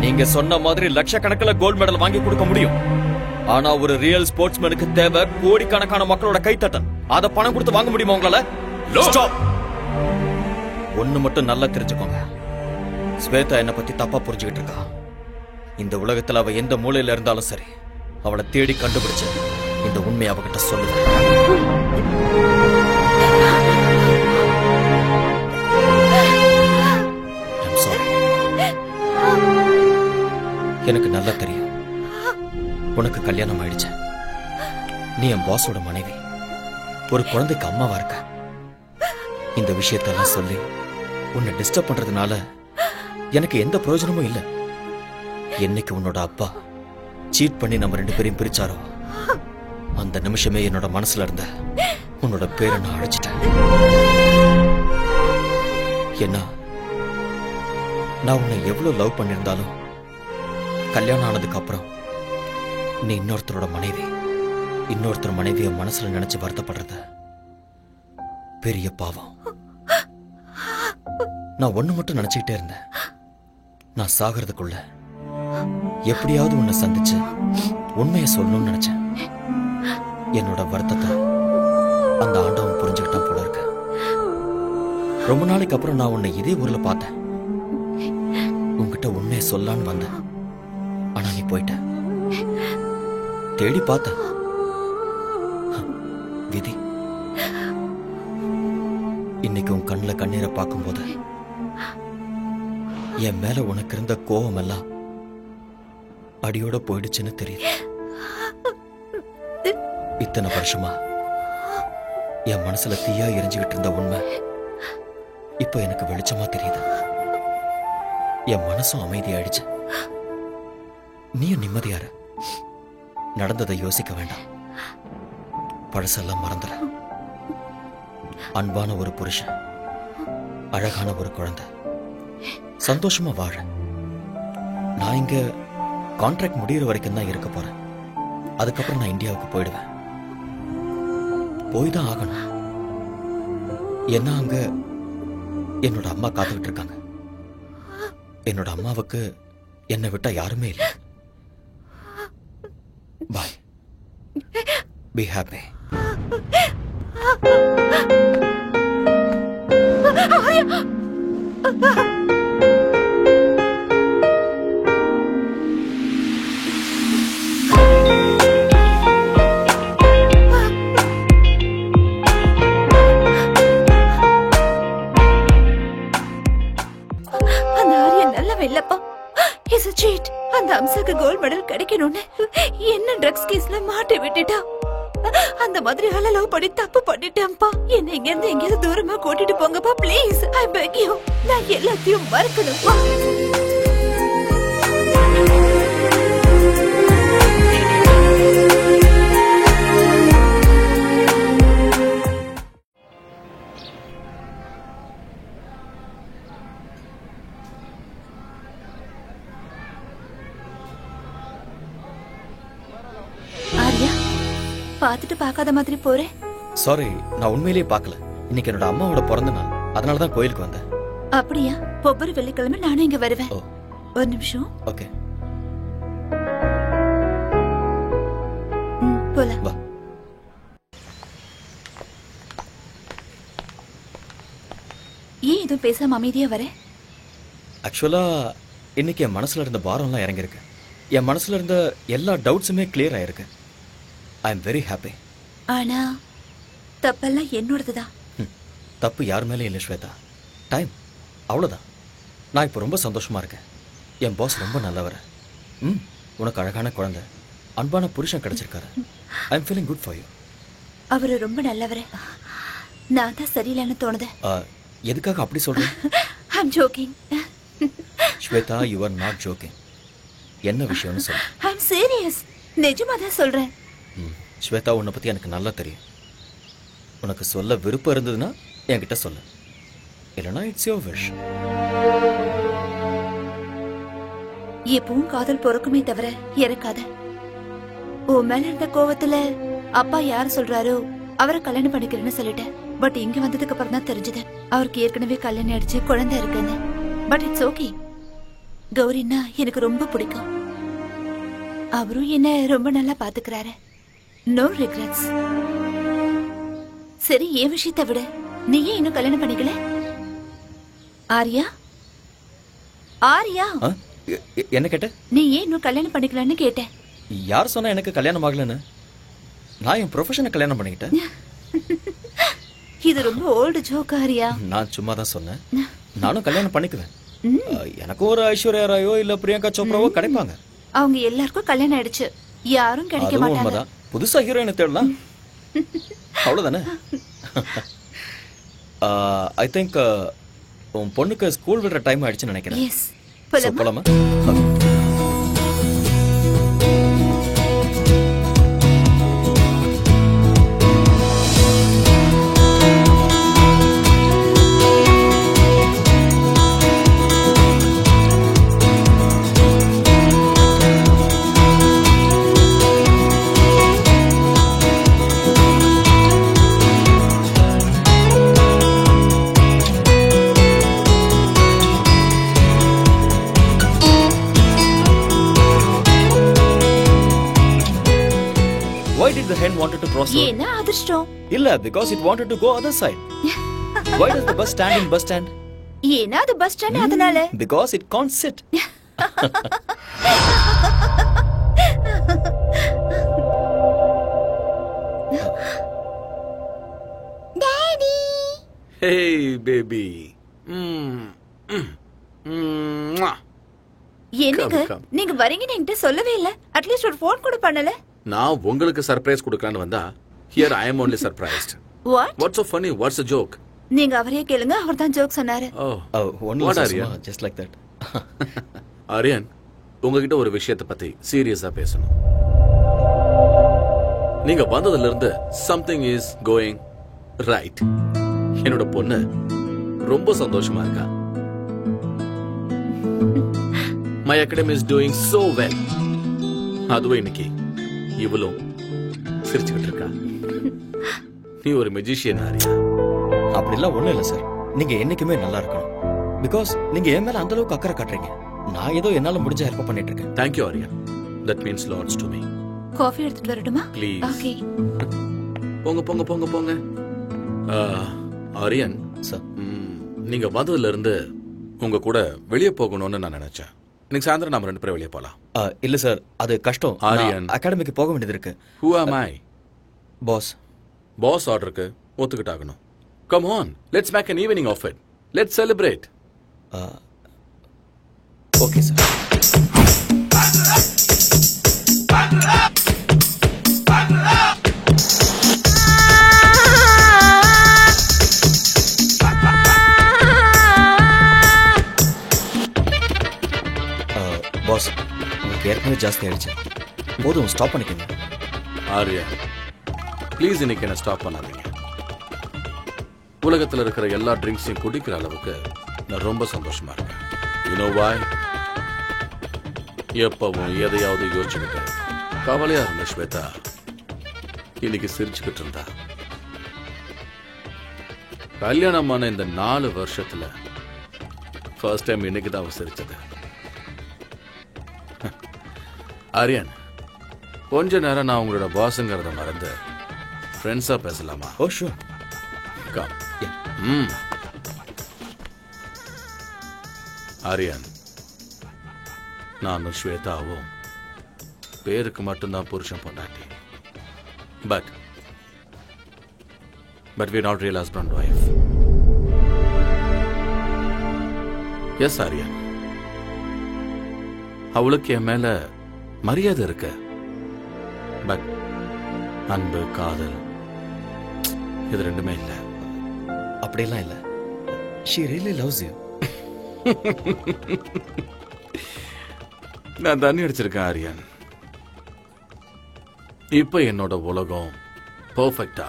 நீங்க சொன்ன மாதிரி லட்சக்கணக்கில் கோல்டு மெடல் வாங்கி கொடுக்க முடியும். ஆனா ஒரு ரியல் ஸ்போர்ட்ஸ்மேனுக்கு தேவை கோடிக்கணக்கான மக்களோட கைத்தட்டல். அத பணம் கொடுத்து வாங்க முடியுமா உங்களால? ஒண்ணு மட்டும் நல்லா தெரிஞ்சுக்கோங்க, ஸ்வேதா என்ன பத்தி தப்பா புரிஞ்சுக்கிட்டு இருக்கா. இந்த உலகத்துல அவ எந்த மூலையில இருந்தாலும் சரி, அவளை தேடி கண்டுபிடிச்சு இந்த உண்மையை அவகிட்ட சொல்லுவேன். எனக்கு நல்லா தெரியும் உனக்கு கல்யாணம் ஆயிடுச்சு. நீ என் பாஸோட மனைவி, ஒரு குழந்தைக்கு அம்மாவா இருக்க. இந்த விஷயத்தெல்லாம் சொல்லி உன்னை டிஸ்டர்ப் பண்றதுனால எனக்கு எந்த பிரயோஜனமும் இல்லை. என்னைக்கு உன்னோட அப்பா சீட் பண்ணி நம்ம 2 பேரையும் பிரிச்சாரோ அந்த நிமிஷமே என்னோட மனசுல இருந்த உன்னோட பேரை நான் அழைச்சிட்டேன். என்ன, நான் உன்னை எவ்வளவு லவ் பண்ணிருந்தாலும் கல்யாணம் ஆனதுக்கு அப்புறம் நீ இன்னொருத்தரோட மனைவி, இன்னொருத்தர் மனைவிய மனசுல நினைச்சு வருத்தப்படுறது பெரிய பாவம். நான் ஒண்ணு மட்டும் நினைச்சுக்கிட்டே இருந்தேன், நான் சாகிறதுக்குள்ள எப்படியாவது உன்னை சந்திச்சு உண்மையை சொல்லணும்னு நினைச்சேன். என்னோட வருத்தத்தை அந்த ஆண்டவன் புரிஞ்சுக்கிட்டான் போல இருக்கு. ரொம்ப நாளைக்கு அப்புறம் நான் உன்னை இதே ஊர்ல பார்த்தேன். உன்கிட்ட உண்மையை சொல்லான்னு வந்தேன், ஆனா நீ போயிட்ட. தேடி பார்த்த விதி. இன்னைக்கு உன் கண்ணுல கண்ணீரை பார்க்கும்போது என் மேல உனக்கு இருந்த கோபம் எல்லாம் அடியோட போயிடுச்சுன்னு தெரியுது. இத்தனை வருஷமா என் மனசுல தீயா எரிஞ்சுக்கிட்டு இருந்த உண்மை இப்ப எனக்கு வெளிச்சமா தெரியுது. என் மனசும் அமைதியாயிடுச்சு. நீயும் நிம்மதியாரு. நடந்ததை யோசிக்க வேண்டாம், பழசெல்லாம் மறந்துட. அன்பான ஒரு புருஷன், அழகான ஒரு குழந்தை, சந்தோஷமா வாழ. நான் இங்க கான்ட்ராக்ட் முடிகிற வரைக்கும் தான் இருக்க போறேன். அதுக்கப்புறம் நான் இந்தியாவுக்கு போயிடுவேன். போய் தான் ஆகணும். என்ன, அங்க என்னோட அம்மா காத்துக்கிட்டு இருக்காங்க. என்னோட அம்மாவுக்கு என்னை விட்டா யாருமே இல்லை. Bye. Be happy. அந்த அம்சாக்கு கோல்ட் மெடல் கிடைக்கணும்னு என்ன ட்ரக்ஸ் கேஸ்ல மாட்டி விட்டுட்டா. அந்த மாதிரி ஆள லவ் பண்ணி தப்பு பண்ணிட்டேன்ப்பா. என்ன இங்க இருந்து எங்கேயாவது தூரமா கூட்டிட்டு போங்கப்பா ப்ளீஸ். I peg you. நான் எல்லாத்தையும் மறக்கணும்ப்பா. பாத்துட்டு பாக்காத மாதிரி போறேன். சாரி, நான் உண்மையிலேயே பார்க்கல. இன்னைக்கு என்னோட அம்மாவோட பிறந்த நாள், அதனால தான் கோயிலுக்கு வந்தேன். அப்படியா? ஒவ்வொரு வெள்ளிக்கிழமை நானும் இங்க வருவேன். ஒரு நிமிஷம். ஓகே, போலாம். வா. ஏன் இதுவும் பேசாம அமைதியா வர? ஆக்சுவலா இன்னைக்கு என் மனசுல இருந்த பாரம்லாம் இறங்கிருக்கு. என் மனசுல இருந்த எல்லா டவுட்ஸுமே கிளியர் ஆயிருக்கு. I am very happy. ஆனா தப்பெல்லாம் என்னோடதுதான். தப்பு யார் மேலே இல்லை ஸ்வேதா. டைம், அவ்வளோதான். நான் இப்போ ரொம்ப சந்தோஷமா இருக்கேன். என் பாஸ் ரொம்ப நல்லவர். உனக்கு அழகான குழந்தை, அன்பான புருஷன் கிடைச்சிருக்காரு. I am feeling good for you. அவரு ரொம்ப நல்லவர். நான் தான் சரியில்லைன்னு தோணுது. எதுக்காக அப்படி சொல்றேன்? I am joking. Shweta, you are not joking. என்ன விஷயம்னு சொல்லு. I am serious. நிஜமா தான் சொல்றேன். ஸ்வேதா, உன்னை பத்தி எனக்கு நல்லா தெரியும். உனக்கு சொல்ல விருப்பம் இருந்ததுன்னா என்கிட்ட சொல்லு, இல்லைன்னா இட்ஸ் யுவர் விஷ். எப்பவும் காதல் பொறுக்குமே தவிர இறக்காத. உன் மேல இருந்த கோவத்துல அப்பா யார் சொல்றாரோ அவரை கல்யாணம் பண்ணிக்கிறேன்னு சொல்லிட்டேன். பட் இங்க வந்ததுக்கு அப்புறம் தான் தெரிஞ்சது அவருக்கு ஏற்கனவே கல்யாணம் அடிச்சு குழந்தை இருக்குன்னு. But it's okay. கௌரின்னா எனக்கு ரொம்ப பிடிக்கும். அவரும் என்ன ரொம்ப நல்லா பாத்துக்கிறாரு. No regrets. சரி, என் விஷயத்தை விட நீ ஏன் இன்னும் கல்யாணம் பண்ணிக்கல? ஆரியா, ஆரியா, என்ன கேட்ட? நீ ஏன் இன்னும் கல்யாணம் பண்ணிக்கலன்னு கேட்டேன். யார் சொன்னா எனக்கு கல்யாணம் ஆகலன்னு? நான் என் ப்ரொஃபஷனை கல்யாணம் பண்ணிக்கிட்டேன். இது ரொம்ப ஓல்டு ஜோக் ஆரியா. நான் சும்மா தான் சொன்னேன். நானும் கல்யாணம் பண்ணிக்குவேன். எனக்கு ஒரு ஐஸ்வர்யா ராயோ இல்ல பிரியங்கா சோப்ராவோ கிடைப்பாங்க. அவங்க எல்லாருக்கும் கல்யாணம் ஆயிடுச்சு. யாரும் கிடைக்க மாட்டாங்க. புதுசா ஹீரோயினை தேடலாம், அவ்வளவுதானே? ஐ திங்க் உன் பொண்ணுக்கு ஸ்கூல் விடுற டைம் ஆயிடுச்சுன்னு நினைக்கிறேன். எஸ், போலாமா? Why did the hen wanted to cross road? ஏன்னா அதிர்ஷ்டம். இல்ல, because it wanted to go other side. Why does the bus stand in bus stand? ஏன்னா அது பஸ் ஸ்டாண்ட், அதனால. Because it can't sit. Daddy. Hey baby. என்னங்க நீங்க வரீங்கன்னு என்கிட்ட சொல்லவே இல்ல. அட்லீஸ்ட் ஒரு ஃபோன் கூட பண்ணல. நான் உங்களுக்கு சர்ப்ரைஸ் கொடுக்கலான்னு வந்தா, here I am only surprised. What? What's so funny? What's the joke? நீங்க அவரே கேளுங்க, அவர் தான் ஜோக் சொன்னாரு. What are you? Just like that. Aryan, உங்ககிட்ட ஒரு விஷயத்தை பத்தி சீரியஸா பேசணும். நீங்க வந்ததுல இருந்து something is going right. என்னோட பொண்ணு ரொம்ப சந்தோஷமா இருக்கா. My academy is doing so well. அதுவும் இன்னைக்கு இவளும் சிரிச்சுக்கிட்டு இருக்கா. நீ ஒரு மெஜிஷியன் ஆரியா. அப்படிலாம் ஒண்ணும் இல்ல சார். நீங்க என்னைக்குமே நல்லா இருக்கணும். பிகாஸ் நீங்க என் மேல அந்த அளவுக்கு அக்கறை காட்டுறீங்க. நான் ஏதோ என்னால முடிஞ்ச ஹெல்ப் பண்ணிட்டு இருக்கேன். Thank you Arya. That means lots to me. Coffee எடுத்துட்டு வரட்டுமா? Please. ஓகே. போங்க போங்க போங்க போங்க. ஆரியன் சார், நீங்க வந்ததுல இருந்து உங்க கூட வெளியே போகணும்னு நான் நினைச்சேன். இன்னைக்கு சாயந்தரம் நாம 2 பேரும் வெளியே போலாம். இல்ல சார், அது கஷ்டம். ஆரியன், அகாடமிக்கு போக வேண்டியது இருக்கு. Who am I? Boss. Boss ஆர்டருக்கு ஒத்துக்கிட்டாகணும். Come on, let's make an evening of it. Let's celebrate. Okay sir. Boss, உங்களுக்கு ஏற்கனவே ஜாஸ்தி ஆயிடுச்சு. போதும், ஸ்டாப் பண்ணிக்கோங்க. ஆர்யா, ப்ளீஸ் இன்னைக்கு என்ன ஸ்டாப் பண்ணாதீங்க. உலகத்தில் இருக்கிற எல்லா ட்ரிங்க்ஸையும் குடிக்கிற அளவுக்கு நான் ரொம்ப சந்தோஷமா இருக்கேன். You know why? எப்பவும் எதையாவது யோசிச்சுக்கிட்டு கவலையா இருந்த ஸ்வேதா இன்னைக்கு சிரிச்சுக்கிட்டு இருந்தா. கல்யாணமான இந்த 4 வருஷத்துல ஃபர்ஸ்ட் டைம் இன்னைக்கு தான் அவ சிரிச்சது. ஆரியன், கொஞ்ச நேரம் நான் உங்களோட பாஸுங்கிறத மறந்து ஃப்ரெண்ட்ஸா பேசலாமா? ஓ ஷூர். கம். ஆரியன், நானும் ஸ்வேதாவும் பேருக்கு மட்டும்தான் புருஷன் பொண்டாட்டி. But we not real husband and wife. Yes Aryan, அவளுக்கு என் மேல மரியாதை இருக்கு. பட் அன்பு, காதல் இது ரெண்டுமே இல்ல. அப்படியெல்லாம் இல்ல. She really loves you. நான் தண்ணி அடிச்சிருக்கேன் ஆரியன். இப்ப என்னோட உலகம் பெர்ஃபெக்ட்டா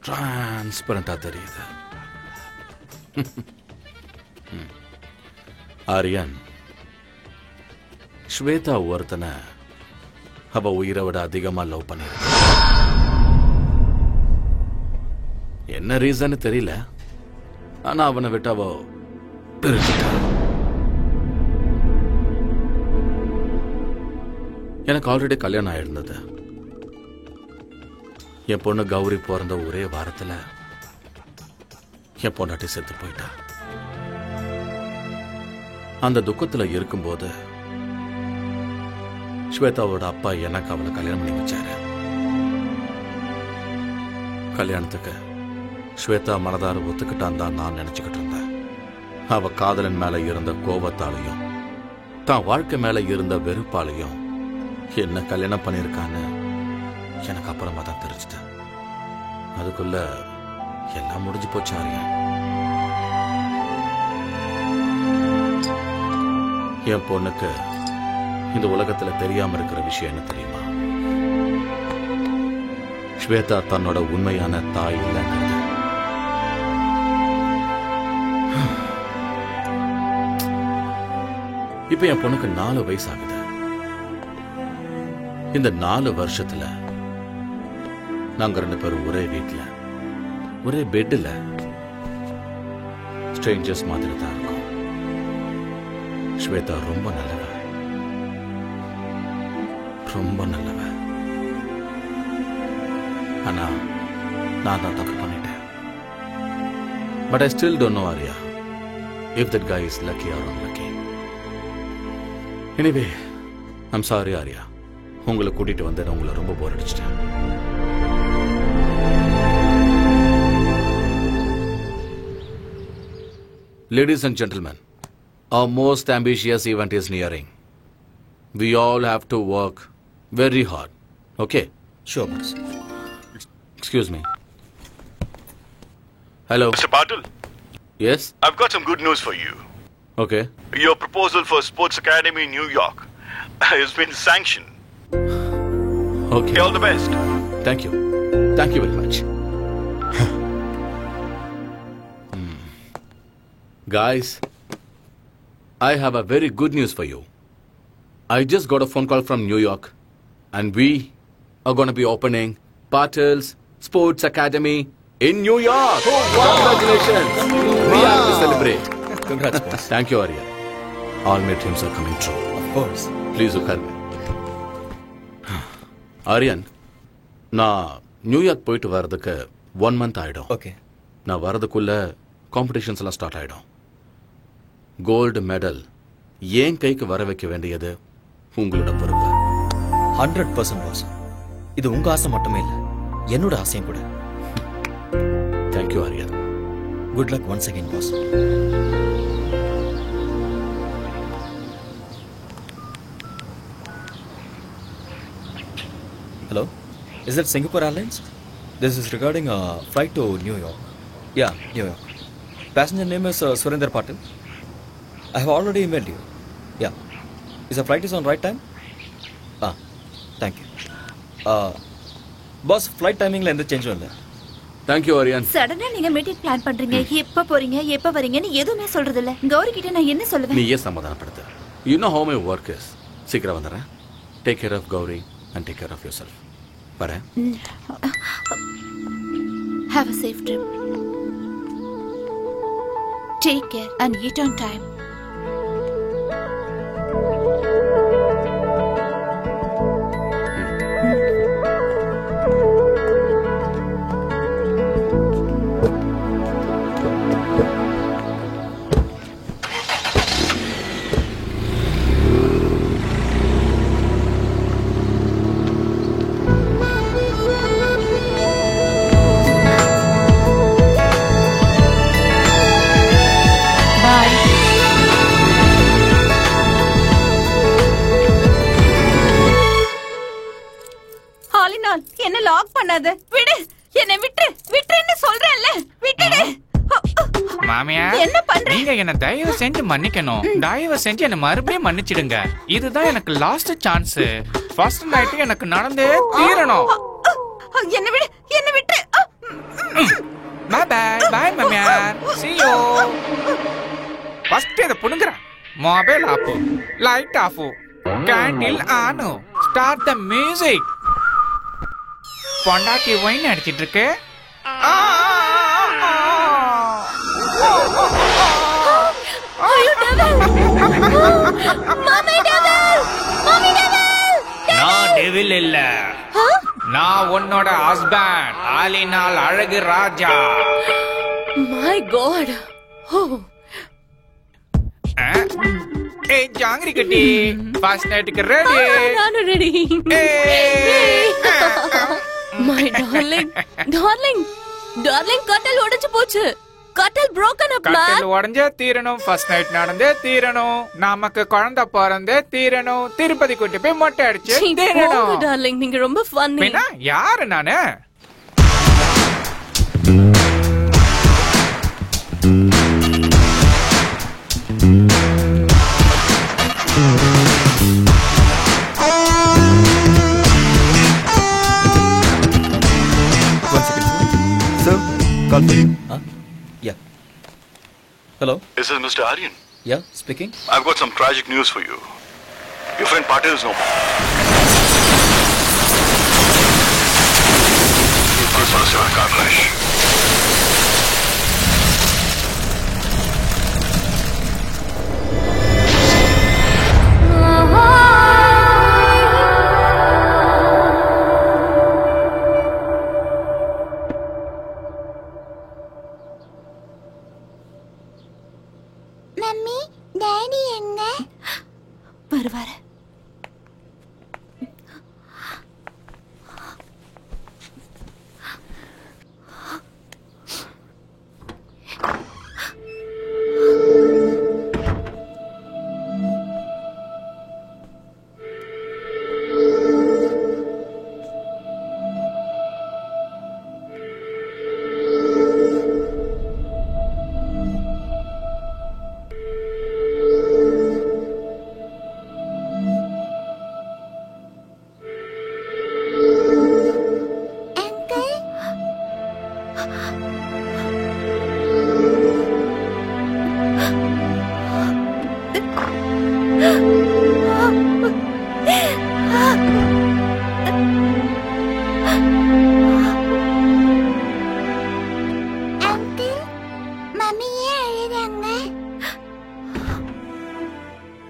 டிரான்ஸ்பரண்டா தெரியுது. ஆரியன், ஸ்வேதா ஒருத்தனை அவ உயிரை விட அதிகமா லவ் பண்ணிருக்க. என்ன ரீசன் தெரியல, ஆனா அவனை விட்டு அவ பிரிச்சுட்டா. எனக்கு ஆல்ரெடி கல்யாணம் ஆயிருந்தது. என் பொண்ணு கௌரி பிறந்த ஒரே வாரத்துல என் பொண்டாட்டி செத்து போயிட்டா. அந்த துக்கத்துல இருக்கும்போது ஸ்வேதாவோட அப்பா எனக்கு அவளை கல்யாணம் பண்ணி வச்சாரு. கல்யாணத்துக்கு ஸ்வேதா மனதார ஒத்துக்கிட்டான் தான் நான் நினைச்சுக்கிட்டு இருந்தேன். அவ காதலன் மேல இருந்த கோபத்தாலையும் தான் வாழ்க்கை மேல இருந்த வெறுப்பாலையும் என்ன கல்யாணம் பண்ணிருக்கான்னு எனக்கு அப்புறமா தான் தெரிஞ்சுது. அதுக்குள்ள எல்லாம் முடிஞ்சு போச்சு ஆரியன். என் பொண்ணுக்கு இந்த உலகத்துல தெரியாம இருக்கிற விஷயம் என்ன தெரியுமா? ஸ்வேதா தன்னோட உண்மையான தாய் இல்லைங்கிறது. இப்ப என் பொண்ணுக்கு 4 வயசு ஆகுது. இந்த 4 வருஷத்துல நாங்க 2 பேரும் ஒரே வீட்டுல, ஒரே பெட்ல ஸ்ட்ரேஞ்சர்ஸ் மாதிரி தான் இருக்கோம். ஸ்வேதா ரொம்ப நல்லவ, ரொம்ப நல்லவ. ஆனா நான் தான் தப்பு பண்ணிட்டேன். But I still don't know Arya if that guy is lucky or unlucky. Anyway, I'm sorry Arya, உங்களை கூட்டிட்டு வந்து நான் உங்களை ரொம்ப போர் அடிச்சிட்டேன். Ladies and gentlemen, our most ambitious event is nearing. We all have to work very hard. Okay? Sure, boss. Excuse me. Hello. Mr. Patil? Yes? I've got some good news for you. Okay. Your proposal for Sports Academy in New York has been sanctioned. Okay. All the best. Thank you. Thank you very much. Guys, I have a very good news for you. I just got a phone call from New York, and we are going to be opening Patil's Sports Academy in New York. Congratulations. We have to celebrate. Congrats, boss. Thank you, Arya. All my dreams are coming true. Of course. Please look at me. Aryan, நான் New York போயிட்டு வர்றதுக்கு 1 month ஆயிடும். Okay. நான் வர்றதுக்குள்ள competitions எல்லாம் start ஆயிடும். Gold medal ஏன் கைக்கு வர வைக்க வேண்டியது உங்களோட பொறுப்பு. 100% பாஸ். இது உங்க ஆசை மட்டுமே இல்ல, என்னோட ஆசையும் கூட. Thank you Aryan. Good luck once again boss. Hello, is that Singapore Airlines? This is regarding a flight to New York. Yeah, New York. Passenger name is Surinder Patil. I have already emailed you. Yeah. Is the flight is on right time? Thank you. Boss, flight timing la endha change illa. Thank you Aryan. சடனா நீங்க meeting plan பண்றீங்க, எப்ப போறீங்க எப்ப வரீங்கன்னு எதுவுமே சொல்றது இல்ல. கௌரி கிட்ட நான் என்ன சொல்லுவேன்? நீயே சமாதானப்படுத்து. You know how my work is. சீக்கிரம் வந்துறேன். Take care of Gauri and take care of yourself. வரேன். Have a safe trip. Take care and eat on time. என்ன லாக் பண்ணாத, விடு, என்னை விட்டு விட்டுன்னு சொல்றேன்ல, விட்டுடு. மாமியா, என்ன பண்ற? நீங்க என்ன தயவு செஞ்சு மன்னிக்கணும். தயவு செஞ்சு என்ன மறுபடியும் மன்னிச்சிடுங்க. இதுதான் எனக்கு லாஸ்ட் சான்ஸ். ஃபர்ஸ்ட் நைட் எனக்கு நடந்தே தீரணும். என்ன விடு, என்ன விட்டு. பை பை பை மாமியா, see you. ஃபர்ஸ்ட் இத புடுங்கற. Mobile off, light off, candle on, start the music. பொண்டாட்டி வைன் அடிச்சிட்டு இருக்கு. நான் டெவில் இல்ல, நான் உன்னோட ஹஸ்பண்ட், ஆலினால் அழகு ராஜா. My God. ஏய் ஜாங்கிரி கட்டி, ஃபர்ஸ்ட் நைட்டுக்கு ரெடி? நானும் ready. My darling, darling, darling, கட்டல் உடைஞ்சு போச்சு. கட்டல் broken up man. கட்டல் உடைஞ்சே தீரணும். ஃபர்ஸ்ட் நைட் நடந்தே தீரணும். நமக்கு குழந்தை பிறந்தே தீரணும். திருப்பதி கூட்டி போய் மொட்டை அடிச்சு தீரணும். டார்லிங், நீங்க ரொம்ப ஃபன்னி. யாரு நானு? Sir, call for you. Yeah. Hello? This is Mr. Aryan. Yeah, speaking. I've got some tragic news for you. Your friend Patil is no more. This was a car crash. Mummy, daddy எங்க? வருவாரு.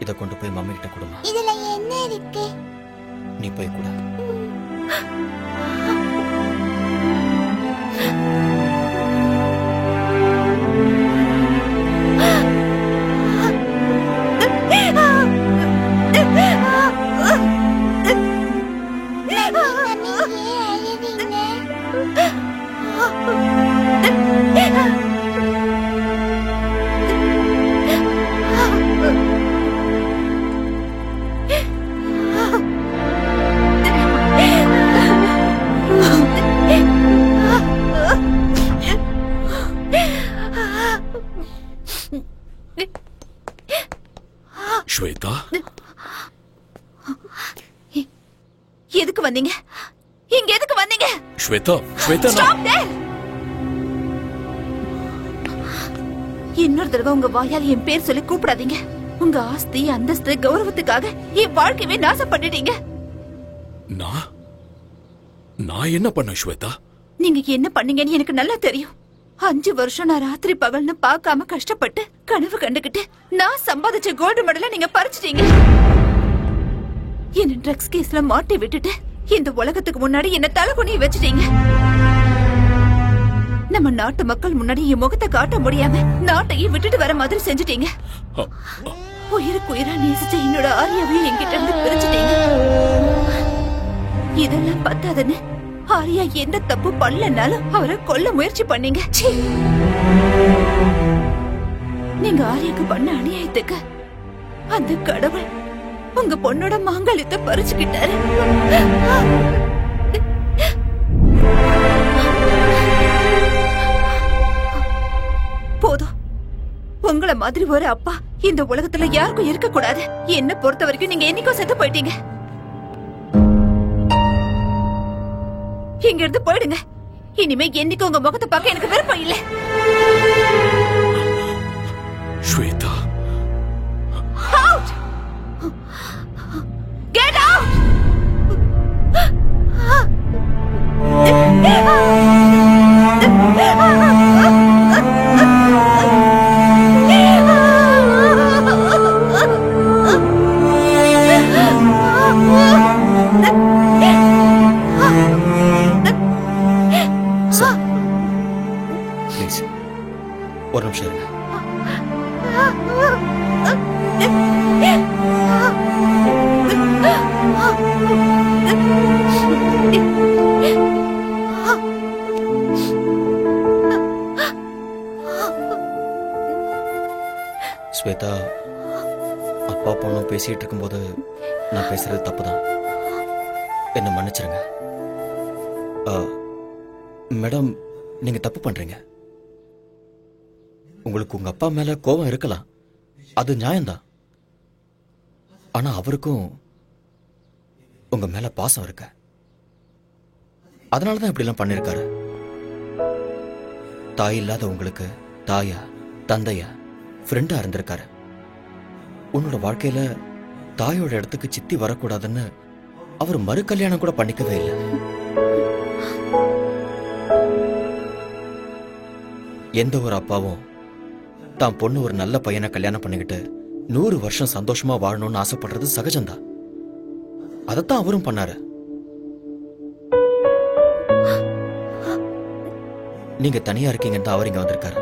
இத கொண்டு போய் mummy கிட்ட கொடுமா. இதுல என்ன இருக்கு? நீ போய் கொடு. எதுக்கு வந்தீங்க? இங்க எதுக்கு வந்தீங்க? Shweta, Shweta, Stop there! இன்னொரு தடவை உங்க வாயால் என் பேர் சொல்லி கூப்பிடாதீங்க. உங்க ஆஸ்தி, அந்தஸ்து, கௌரவத்துக்காக என் வாழ்க்கையவே நாசம் பண்ணிட்டீங்க. நான் என்ன பண்ண ஸ்வேதா? நீங்க என்ன பண்ணீங்கன்னு எனக்கு நல்லா தெரியும். 5 வருஷம் நான் ராத்திரி பகல்னு பார்க்காம கஷ்டப்பட்டு கனவு கண்டுகிட்டு நான் சம்பாதிச்ச கோல்டு மெடலை நீங்க பறிச்சிட்டீங்க. என்ன ட்ரக்ஸ் கேஸ்ல மாட்டி விட்டுட்டு இந்த உலகத்துக்கு முன்னாடி என்ன தலைகுனிய வச்சுட்டீங்க. நம்ம நாட்டு மக்கள் முன்னாடி என் முகத்தை காட்ட முடியாம நாட்டையே விட்டுட்டு வர மாதிரி செஞ்சுட்டீங்க. உயிருக்கு உயிரா நேசிச்ச என்னோட ஆரியாவையும் என்கிட்ட இருந்து பிரிச்சுட்டீங்க. இதெல்லாம் பத்தாதுன்னு ஆரியா எந்த தப்பு பண்ணலனாலும் அவரை கொல்ல முயற்சி பண்ணீங்க. நீங்க ஆரியாக்கு பண்ண அநியாயத்துக்கு அந்த கடவுள் உங்க பொண்ணோட மாங்கல்யத்தை பறிச்சுக்கிட்டாரு. போதும். உங்களை மாதிரி ஒரு அப்பா இந்த உலகத்துல யாருக்கும் இருக்க கூடாது. என்ன பொறுத்த வரைக்கும் நீங்க என்னைக்கும் செத்து போயிட்டீங்க. இங்க இருந்து போயிடுங்க. இனிமே என்னைக்கு உங்க முகத்தை பார்க்க எனக்கு விருப்பம் இல்ல. ஸ்வேதா, Out! Get out! ப்ளீஸ் ஒரு நிமிஷம் இருங்க. ஸ்வேதா, அப்பா பொண்ணும் பேசிட்டு இருக்கும்போது நான் பேசுறது தப்புதான். என்ன மன்னிச்சிருங்க. மேடம், நீங்க தப்பு பண்றீங்க. உங்களுக்கு உங்க அப்பா மேல கோபம் இருக்கலாம், அது நியாயம்தான். ஆனா அவருக்கும் உங்க மேல பாசம் இருக்கு. அதனாலதான் இப்படி எல்லாம் பண்ணிருக்காரு. தாய் இல்லாத உங்களுக்கு தாயா, தந்தையா, ஃப்ரெண்டா இருந்திருக்காரு. உன்னோட வாழ்க்கையில தாயோட இடத்துக்கு சித்தி வரக்கூடாதுன்னு அவர் மறு கல்யாணம் கூட பண்ணிக்கவே இல்லை. எந்த ஒரு அப்பாவும் தான் பொண்ணு ஒரு நல்ல பையனை கல்யாணம் பண்ணிக்கிட்டு 100 வருஷம் சந்தோஷமா வாழணும்னு ஆசைப்படுறது சகஜம்தான். அதத்தான் அவரும் பண்ணாரு. நீங்க தனியா இருக்கீங்கன்னு தான் அவர் இங்க வந்திருக்காரு.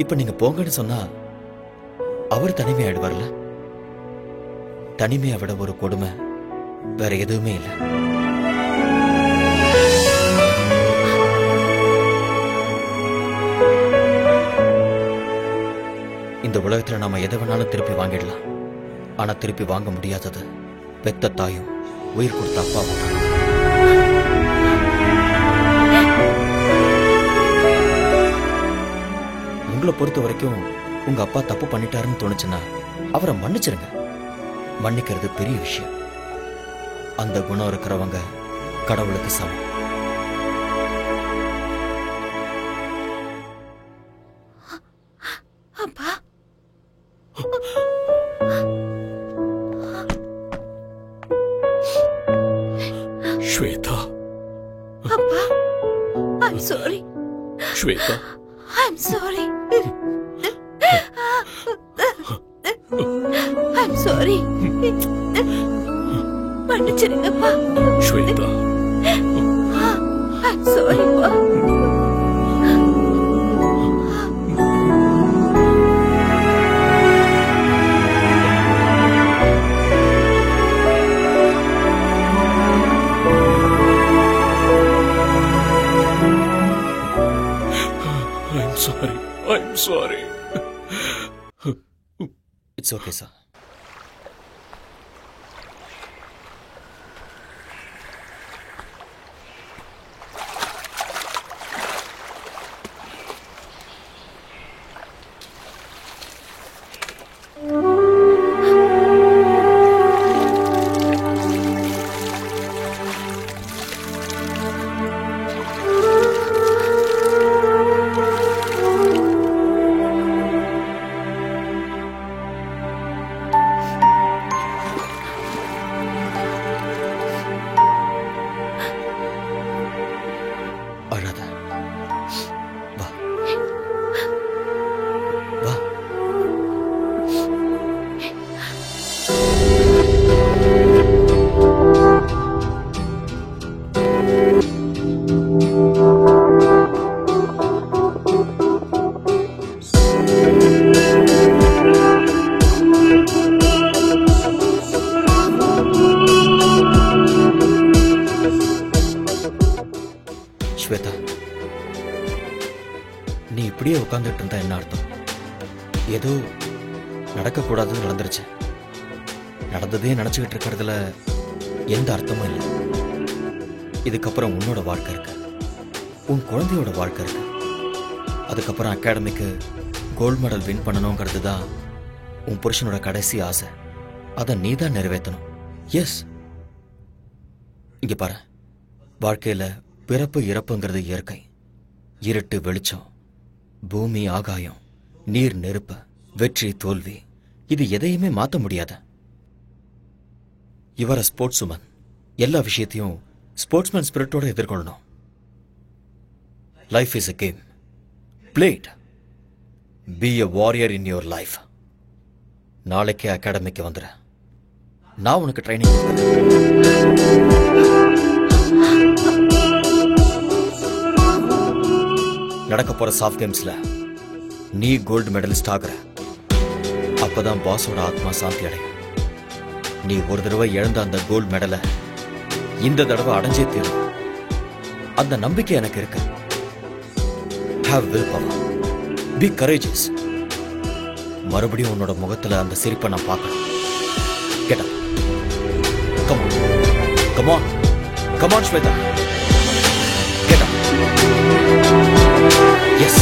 இப்ப நீங்க போங்கன்னு சொன்னா அவர் தனிமையாயிடுவார்ல. தனிமையை விட ஒரு கொடுமை வேற எதுவுமே இல்லை. இந்த உலகத்துல நாம எதை வேணாலும் திருப்பி வாங்கிடலாம். ஆனா திருப்பி வாங்க முடியாதது பெத்த தாயும் உயிர் கொடுத்த அப்பாவும் தான். உங்களை பொறுத்த வரைக்கும் உங்க அப்பா தப்பு பண்ணிட்டாருன்னு தோணுச்சுன்னா அவரை மன்னிச்சிருங்க. மன்னிக்கிறது பெரிய விஷயம். அந்த குணம் இருக்கிறவங்க கடவுளுக்கு சமம். அப்பா, ஸ்வேதா, அப்பா, I'm sorry. Shweta, I'm sorry. I'm sorry. மன்னிச்சிருங்கப்பா. Shweta, I'm sorryப்பா. I'm sorry. I'm sorry. It's okay, sir. இங்கேயே உட்காந்துட்டு இருந்தா என்ன அர்த்தம்? ஏதோ நடக்கக்கூடாதுன்னு நடந்துருச்சு. நடந்ததே நினைச்சுக்கிட்டு இருக்கிறதுல எந்த அர்த்தமும் இல்லை. இதுக்கப்புறம் உன்னோட வாழ்க்கை இருக்கு, உன் குழந்தையோட வாழ்க்கை இருக்கு. அதுக்கப்புறம் அகாடமிக்கு கோல்டு மெடல் வின் பண்ணணுங்கிறது தான் உன் புருஷனோட கடைசி ஆசை. அதை நீ தான் நிறைவேற்றணும். எஸ், இங்க பாரு, வாழ்க்கையில பிறப்பு இறப்புங்கிறது இயற்கை. இருட்டு வெளிச்சம், பூமி ஆகாயம், நீர் நெருப்பு, வெற்றி தோல்வி, இது எதையுமே மாத்த முடியாத. இவர ஸ்போர்ட்ஸ் உமன். எல்லா விஷயத்தையும் ஸ்போர்ட்ஸ்மேன் ஸ்பிரிட்டோட எதிர்கொள்ளணும். Life is a game. Play it. Be a warrior in your life. நாளைக்கே அகாடமிக்கு வந்துரு. நான் உனக்கு ட்ரைனிங் நடக்க போற சாஃப்ட் கேம்ஸ்ல நீ கோல்டு மெடலிஸ்ட் ஆகுற. அப்பதான் பாஸோட ஆத்மா சாந்தி அடையும். நீ ஒரு தடவை இழந்த அந்த கோல்டு மெடலை இந்த தடவை அடைஞ்சே தீரும். அந்த நம்பிக்கை எனக்கு இருக்கு. Have willpower. Be courageous. மறுபடியும் உன்னோட முகத்துல அந்த சிரிப்பை நான் பார்க்கணும். Get up. Come on. Come on. Come on, Shweta. Get up. Yes.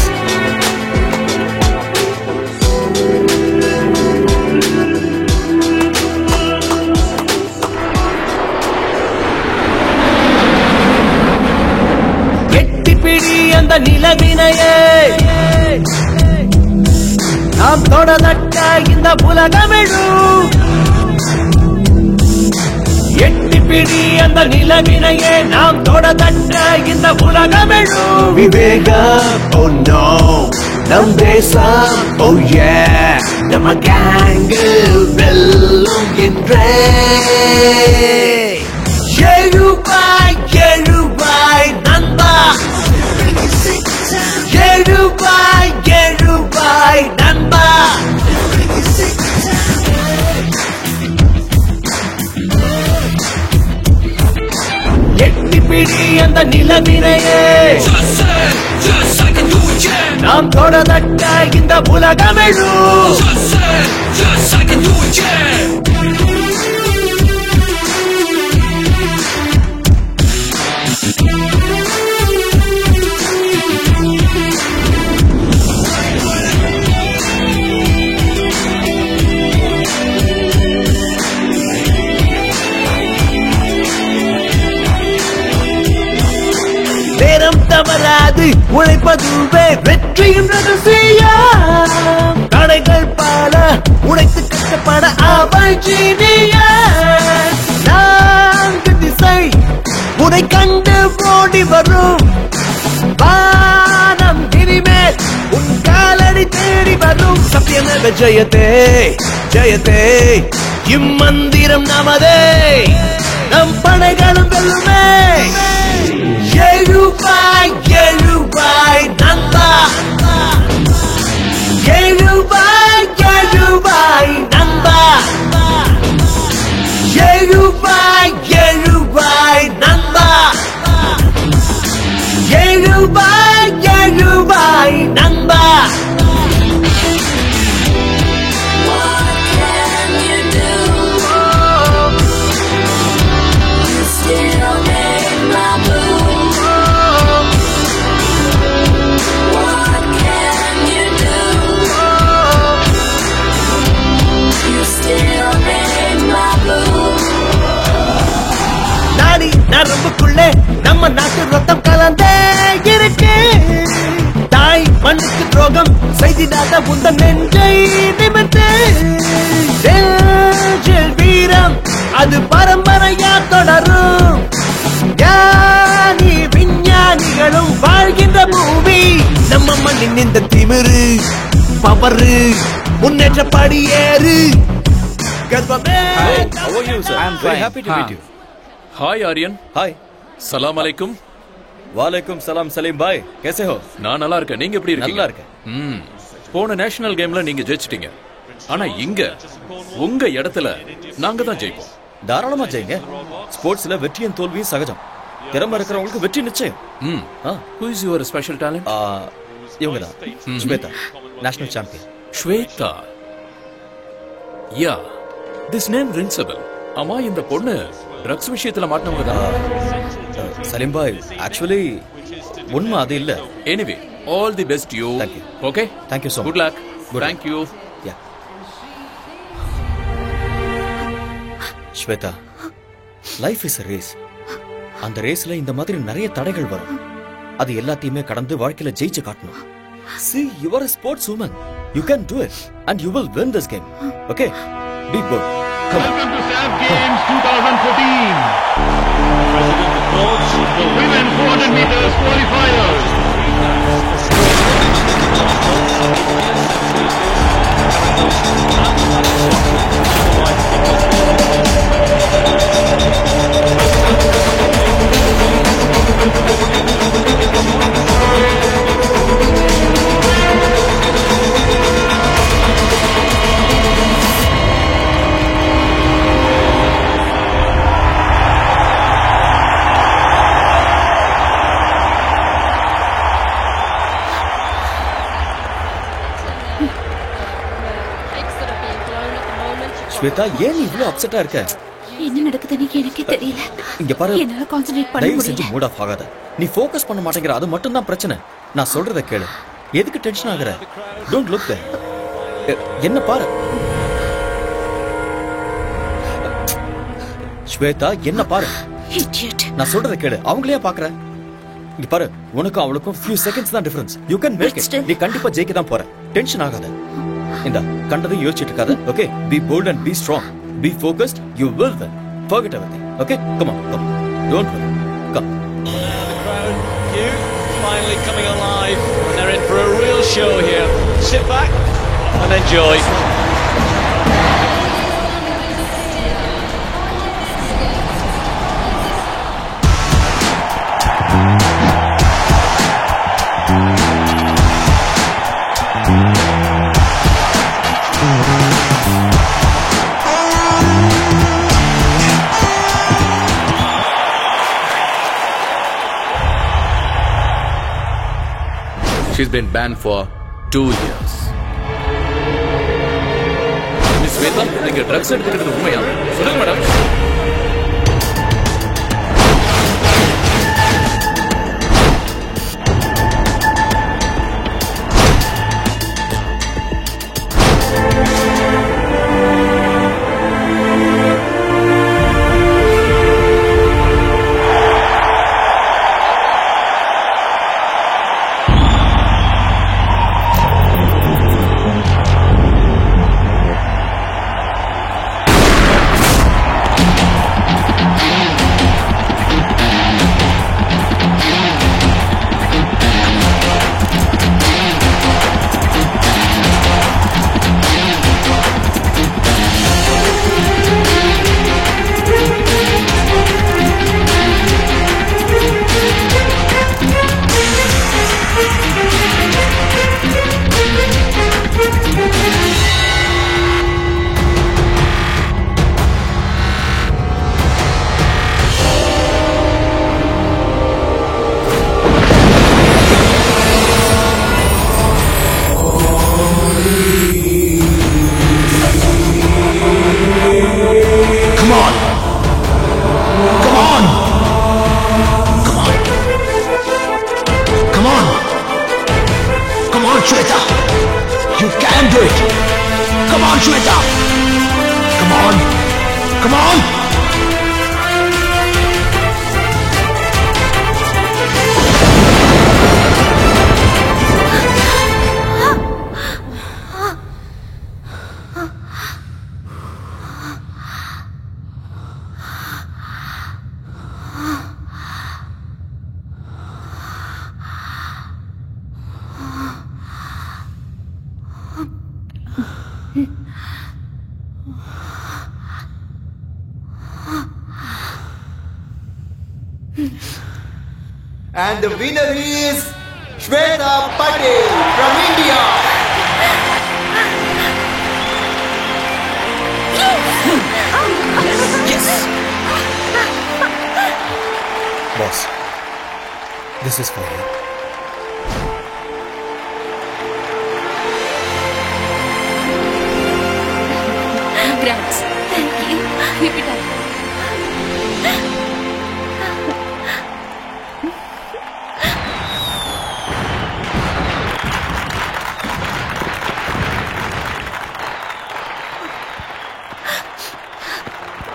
எட்டிப்பிடி அந்த நிலவினையே நாம் தொடர்ந்த இந்த உலகமிழும். எட்டிப்பிடி அந்த நிலவினையே நாம் தொடர்ந்த இந்த உலகமிழும். விவேகம், oh no, நம் தேசம், oh yeah, நம்ம கேங்கு வெல்லும் என்றே. எழுவாய் எழுவாய் நண்பா, எழுவாய் எழுவாய் நண்பா. எட்டிப்பிடி அந்த நிலவினையே நாம் தொடர்ந்த இந்த உலகமெழும். நேரம் தவறாது உழைப்பதுவே வெற்றியின் ரகசியம். தடைகள் பல உழைத்து கஷ்டப்பட அவள் ஜீனியஸ். நான்கு திசை உனை கண்டு ஓடி வரும். வானம் இனிமேல் உன் காலடி தேடி வரும். சத்தியமே ஜெயத்தே ஜெயத்தே, இம்மந்திரம் நமதே, நம் படைகளும் வெல்லுமே. எழுவாய் எழுவாய் நண்பா, எழுவாய் எழுவாய் நண்பா, எழுவாய் எழுவாய் நண்பா, எழுவாய் எழுவாய் நண்பா. நரம்புக்குள்ளே நம்ம நாட்டு ரத்தம் கலந்தே இருக்கு. தாய் மண்ணுக்கு துரோகம் செய்திடாத உந்தன் நெஞ்சை நிமிர்த்து. வீரம் அது பரம்பரையா தொடரும். ஞானி விஞ்ஞானிகளும் வாழ்கின்ற பூமி நம்ம மண்ணின் இந்த திமிரு பவரு முன்னேற்ற படியேறு. கர்வமே. How are you, sir? I am very happy to meet you. हाय आर्यन. हाय. सलाम अलैकुम. वालेकुम सलाम सलीम भाई, कैसे हो? நான் நல்லா இருக்கேன். நீங்க எப்படி இருக்கீங்க? நல்லா இருக்கேன். போன நேஷனல் கேம்ல நீங்க ஜெயிச்சிட்டீங்க. ஆனா இங்க உங்க இடத்துல நாங்க தான் ஜெயிப்போம். தாராளமா ஜெயிங்க. ஸ்போர்ட்ஸ்ல வெற்றியும் தோல்வியும் சகஜம். திறமை இருக்கிறவங்களுக்கு வெற்றி நிச்சயம். Who is your special talent? இவங்க தான் Shweta, national champion. Shweta, yeah, this name rings a bell. ஆமா, இந்த பொண்ணு ட்ரக்ஸ் விஷயத்துல மாட்டினவங்க தான். சலீம் பாய், ஆக்சுவலி உண்மை அது இல்ல. Anyway, all the best you. Thank you. Okay, Thank you so much. Good luck. Good luck. Thank you. Yeah. Shweta, life is a race. அந்த ரேஸ்ல இந்த மாதிரி நிறைய தடைகள் வரும். அது எல்லாத்தையுமே கடந்து வாழ்க்கையில ஜெயிச்சு காட்டணும். See, you are a sports woman. You can do it and you will win this game. Okay? Be good. Welcome to SAF Games 2014. President of Courts, the women 400 meters qualifiers. Shweta, ஏன் நீ இவ்வளவு அப்செட்டா இருக்க? என்ன நடக்குதுன்னு எனக்கே தெரியல. இங்க பாரு, என்னால கான்சென்ட்ரேட் பண்ண தயவு முடியல. செஞ்சு மூட் ஆஃப் ஆகாத. நீ ஃபோக்கஸ் பண்ண மாட்டேங்கிற, அது மட்டும் தான் பிரச்சனை. நான் சொல்றத கேளு. எதுக்கு டென்ஷன் ஆகுற? Don't look there. என்ன பாரு ஸ்வேதா, என்ன பாரு. Idiot. நான் சொல்றத கேளு. அவங்களே பாக்குற. இங்க பாரு, உனக்கும் அவளுக்கும் few seconds தான் difference. You can make it. நீ கண்டிப்பா ஜெயிக்க தான் போற. டென்ஷன் ஆகாத. இந்த கண்டதை யோசிச்சிட்டு இருக்காத. Okay? Be bold and be strong. Be focused. You will win. Forget everything. Okay? Come on. Come on. Don't worry. Come. The crowd, you finally coming alive, and they're in for a real show here. Sit back and enjoy. She's been banned for 2 years. Miss Shweta, நீங்க drugs எடுத்துக்கிறது உண்மையா? சொல்லுங்க madam. Shweta! You can do it! Come on, Shweta! Come on! Come on! And the winner is Shweta Patel from India. Yes! Boss, this is for you. Keep it up.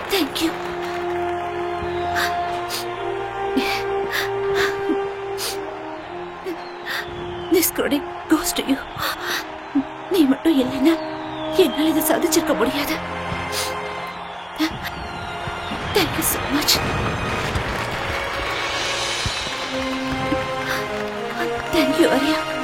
Thank you. This credit goes to you. நீ மட்டும் இல்லைன்னா என்னால் இதை சாதிச்சிருக்க முடியாது. Thank you so much. Thank you, Arya.